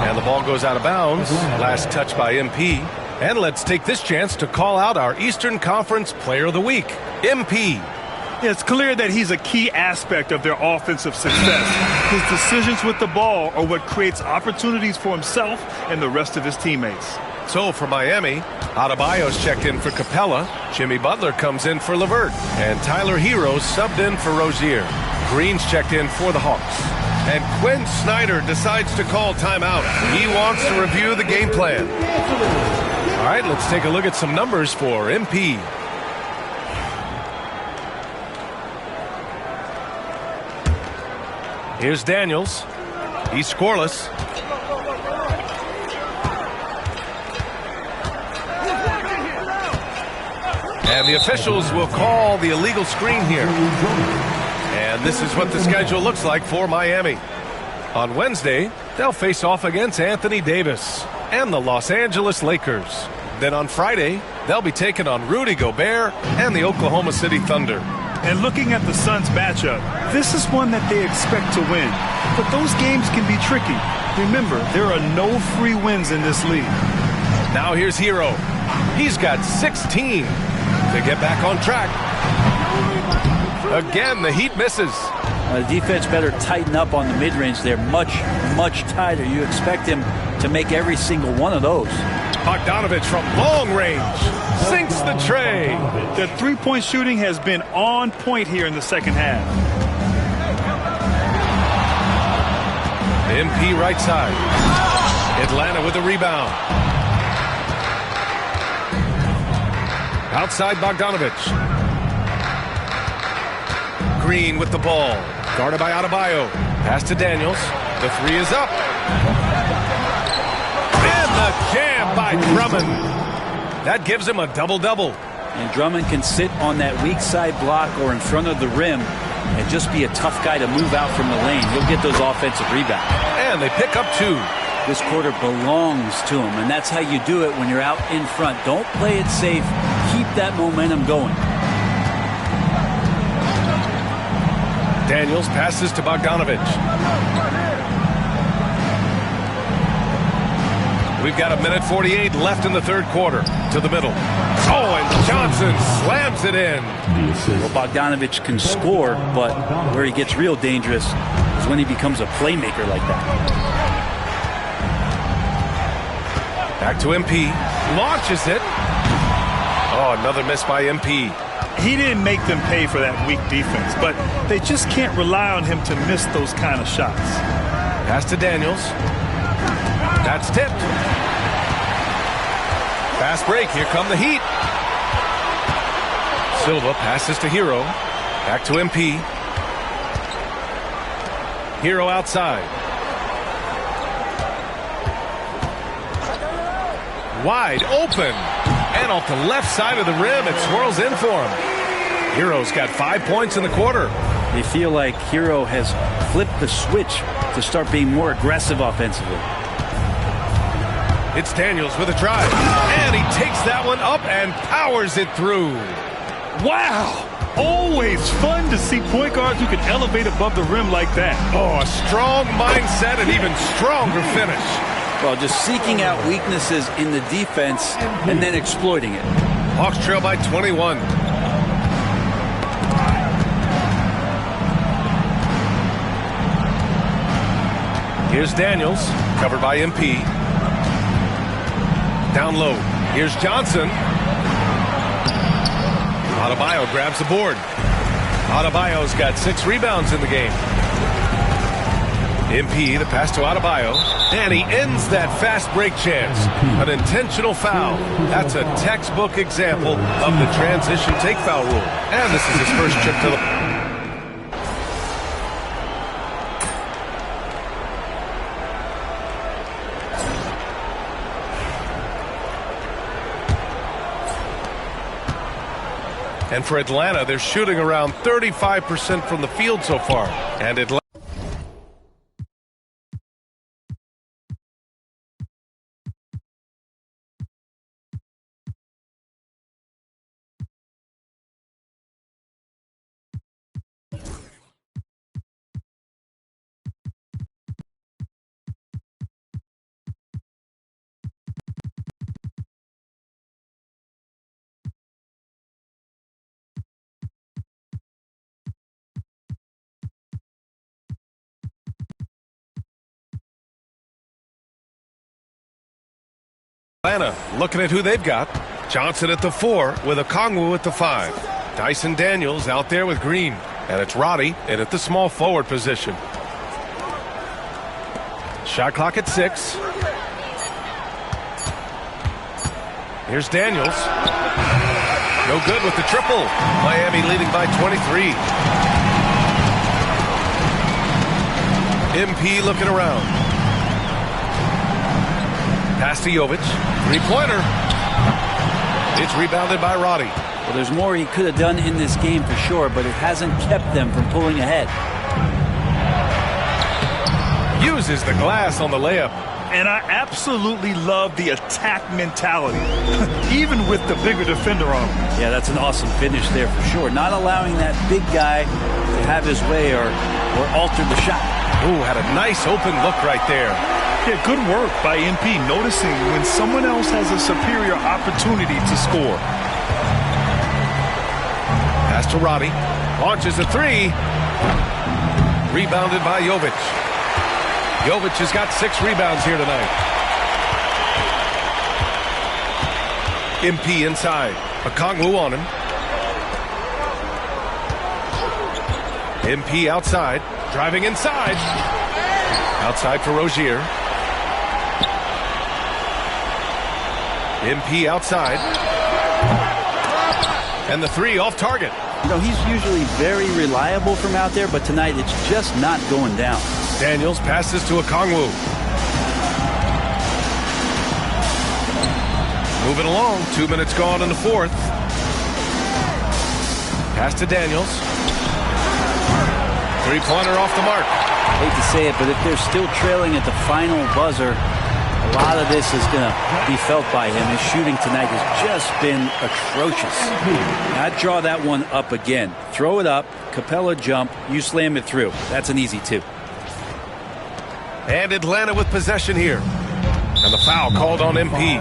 And the ball goes out of bounds. Last touch by MP. And let's take this chance to call out our Eastern Conference Player of the Week, MP. Yeah, it's clear that he's a key aspect of their offensive success. His decisions with the ball are what creates opportunities for himself and the rest of his teammates. So for Miami, Adebayo's checked in for Capella. Jimmy Butler comes in for LeVert. And Tyler Hero subbed in for Rozier. Green's checked in for the Hawks. And Quinn Snyder decides to call timeout. He wants to review the game plan. All right, let's take a look at some numbers for MP. Here's Daniels. He's scoreless. And the officials will call the illegal screen here. And this is what the schedule looks like for Miami. On Wednesday, they'll face off against Anthony Davis and the Los Angeles Lakers. Then on Friday, they'll be taking on Rudy Gobert and the Oklahoma City Thunder. And looking at the Suns matchup, this is one that they expect to win. But those games can be tricky. Remember, there are no free wins in this league. Now here's Hero. He's got 16 to get back on track. Again, the Heat misses. The defense better tighten up on the mid-range. They're much, much tighter. You expect him to make every single one of those. Bogdanovich from long range sinks the tray. The three-point shooting has been on point here in the second half. MP right side. Atlanta with the rebound. Outside Bogdanovich. Green with the ball. Guarded by Adebayo. Pass to Daniels. The three is up. And the jam by Drummond. That gives him a double-double. And Drummond can sit on that weak side block or in front of the rim and just be a tough guy to move out from the lane. He'll get those offensive rebounds. And they pick up 2. This quarter belongs to him, and that's how you do it when you're out in front. Don't play it safe. Keep that momentum going. Daniels passes to Bogdanovich. We've got 1:48 left in the third quarter. To the middle. Oh, and Johnson slams it in. Well, Bogdanovich can score, but where he gets real dangerous is when he becomes a playmaker like that. Back to MP. Launches it. Oh, another miss by MP. He didn't make them pay for that weak defense, but they just can't rely on him to miss those kind of shots. Pass to Daniels. That's tipped. Fast break. Here come the Heat. Silva passes to Hero. Back to MP. Hero outside. Wide open. And off the left side of the rim, it swirls in for him. Hero's got 5 points in the quarter. They feel like Hero has flipped the switch to start being more aggressive offensively. It's Daniels with a drive. And he takes that one up and powers it through. Wow! Always fun to see point guards who can elevate above the rim like that. Oh, a strong mindset and even stronger finish. Well, just seeking out weaknesses in the defense and then exploiting it. Hawks trail by 21. Here's Daniels, covered by MP. Down low. Here's Johnson. Adebayo grabs the board. Adebayo's got 6 rebounds in the game. MP, the pass to Adebayo. And he ends that fast break chance. An intentional foul. That's a textbook example of the transition take foul rule. And this is his first trip to the... And for Atlanta, they're shooting around 35% from the field so far. And Atlanta Atlanta looking at who they've got. Johnson at the 4 with Okongwu at the 5. Dyson Daniels out there with Green. And it's Roddy in at the small forward position. Shot clock at 6. Here's Daniels. No good with the triple. Miami leading by 23. MP looking around. Pass to Jovic. Three-pointer. It's rebounded by Roddy. Well, there's more he could have done in this game for sure, but it hasn't kept them from pulling ahead. Uses the glass on the layup. And I absolutely love the attack mentality, even with the bigger defender on him. Yeah, that's an awesome finish there for sure. Not allowing that big guy to have his way or alter the shot. Ooh, had a nice open look right there. Yeah, good work by MP, noticing when someone else has a superior opportunity to score. Pass to Roddy. Launches a 3. Rebounded by Jovic. Jovic has got 6 rebounds here tonight. MP inside. Okongwu on him. MP outside. Driving inside. Outside for Rozier. MP outside. And the 3 off target. You know, he's usually very reliable from out there, but tonight it's just not going down. Daniels passes to Okongwu. Moving along. 2 minutes gone in the 4th. Pass to Daniels. Three-pointer off the mark. I hate to say it, but if they're still trailing at the final buzzer, a lot of this is going to be felt by him. His shooting tonight has just been atrocious. Now, I'd draw that one up again. Throw it up, Capella jump, you slam it through. That's an easy 2. And Atlanta with possession here. And the foul called on MP.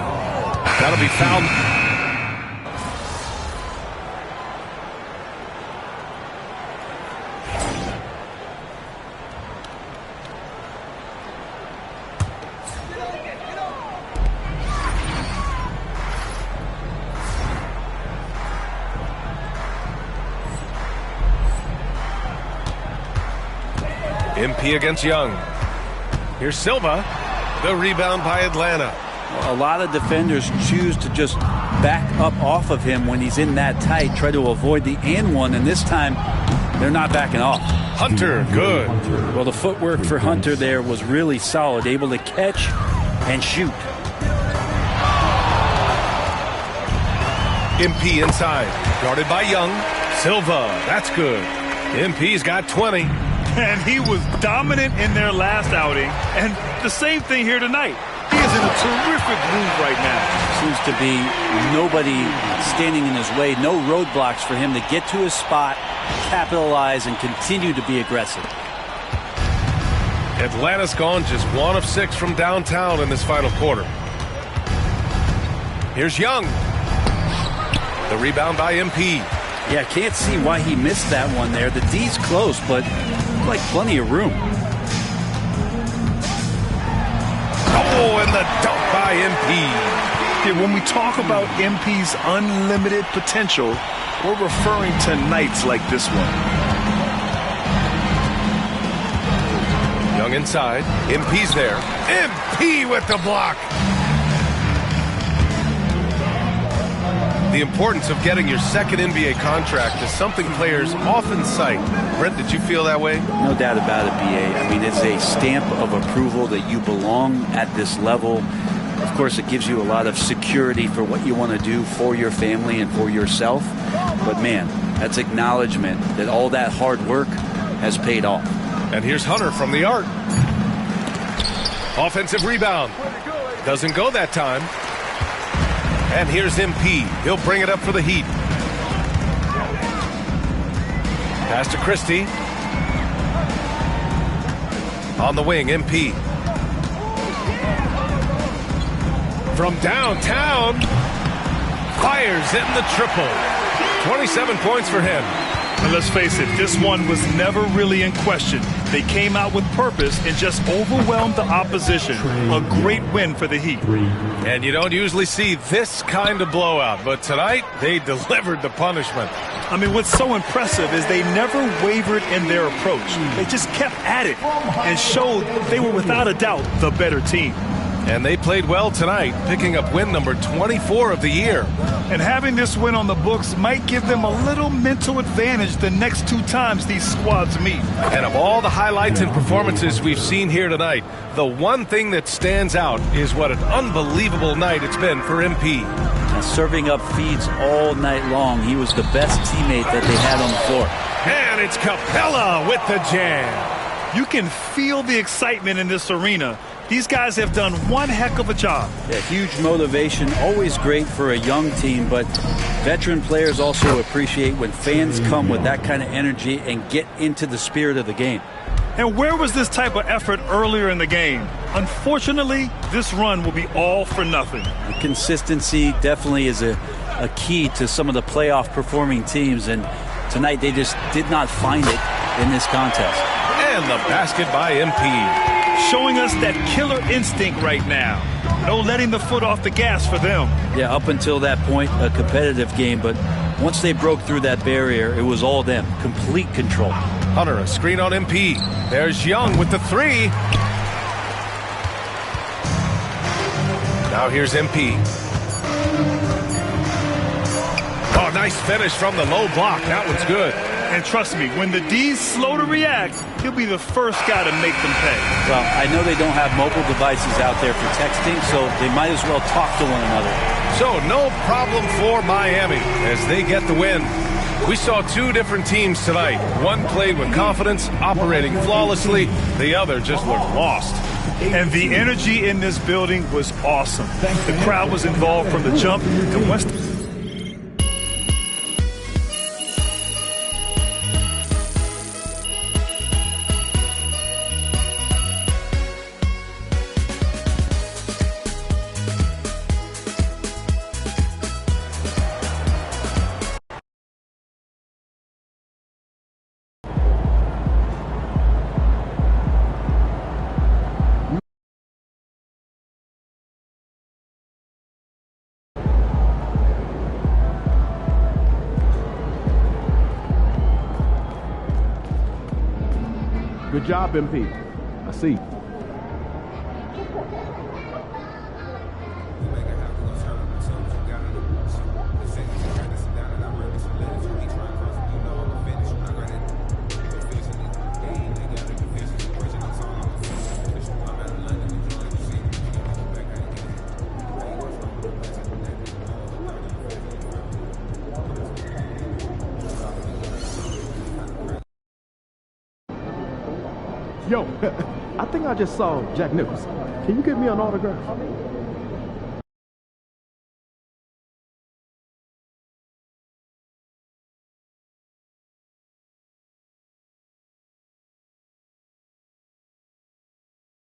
That'll be fouled. MP against Young. Here's Silva. The rebound by Atlanta. A lot of defenders choose to just back up off of him when he's in that tight, try to avoid the and one, and this time they're not backing off. Hunter, good. Well, the footwork for Hunter there was really solid, able to catch and shoot. MP inside. Guarded by Young. Silva, that's good. MP's got 20. And he was dominant in their last outing. And the same thing here tonight. He is in a terrific groove right now. Seems to be nobody standing in his way. No roadblocks for him to get to his spot, capitalize, and continue to be aggressive. Atlanta's gone just 1 of 6 from downtown in this final quarter. Here's Young. The rebound by MP. Yeah, can't see why he missed that one there. The D's close, but like plenty of room. Oh, and the dunk by MP. Yeah, when we talk about MP's unlimited potential, we're referring to nights like this one. Young inside. MP's there. MP with the block. The importance of getting your second NBA contract is something players often cite. Brent, did you feel that way? No doubt about it, BA. I mean, it's a stamp of approval that you belong at this level. Of course, it gives you a lot of security for what you want to do for your family and for yourself. But, man, that's acknowledgement that all that hard work has paid off. And here's Hunter from the arc. Offensive rebound. Doesn't go that time. And here's MP. He'll bring it up for the Heat. Pass to Christie. On the wing, MP. From downtown. Fires in the triple. 27 points for him. And let's face it, this one was never really in question. They came out with purpose and just overwhelmed the opposition. A great win for the Heat. And you don't usually see this kind of blowout, but tonight they delivered the punishment. I mean, what's so impressive is they never wavered in their approach. They just kept at it and showed they were without a doubt the better team. And they played well tonight, picking up win number 24 of the year. And having this win on the books might give them a little mental advantage the next 2 times these squads meet. And of all the highlights and performances we've seen here tonight, the one thing that stands out is what an unbelievable night it's been for MP. And serving up feeds all night long. He was the best teammate that they had on the floor. And it's Capella with the jam. You can feel the excitement in this arena. These guys have done one heck of a job. Yeah, huge motivation, always great for a young team, but veteran players also appreciate when fans come with that kind of energy and get into the spirit of the game. And where was this type of effort earlier in the game? Unfortunately, this run will be all for nothing. The consistency definitely is a key to some of the playoff performing teams, and tonight they just did not find it in this contest. And the basket by MP. Showing us that killer instinct right now. No letting the foot off the gas for them. Yeah, up until that point, a competitive game, but once they broke through that barrier, it was all them. Complete control. Hunter, a screen on MP. There's Young with the 3. Now here's MP. Oh, nice finish from the low block. That one's good. And trust me, when the D's slow to react, he'll be the first guy to make them pay. Well, I know they don't have mobile devices out there for texting, so they might as well talk to one another. So no problem for Miami as they get the win. We saw 2 different teams tonight. One played with confidence, operating flawlessly. The other just looked lost. And the energy in this building was awesome. The crowd was involved from the jump, and once Good job, MP. I see. Yo, I think I just saw Jack Nicholson. Can you give me an autograph?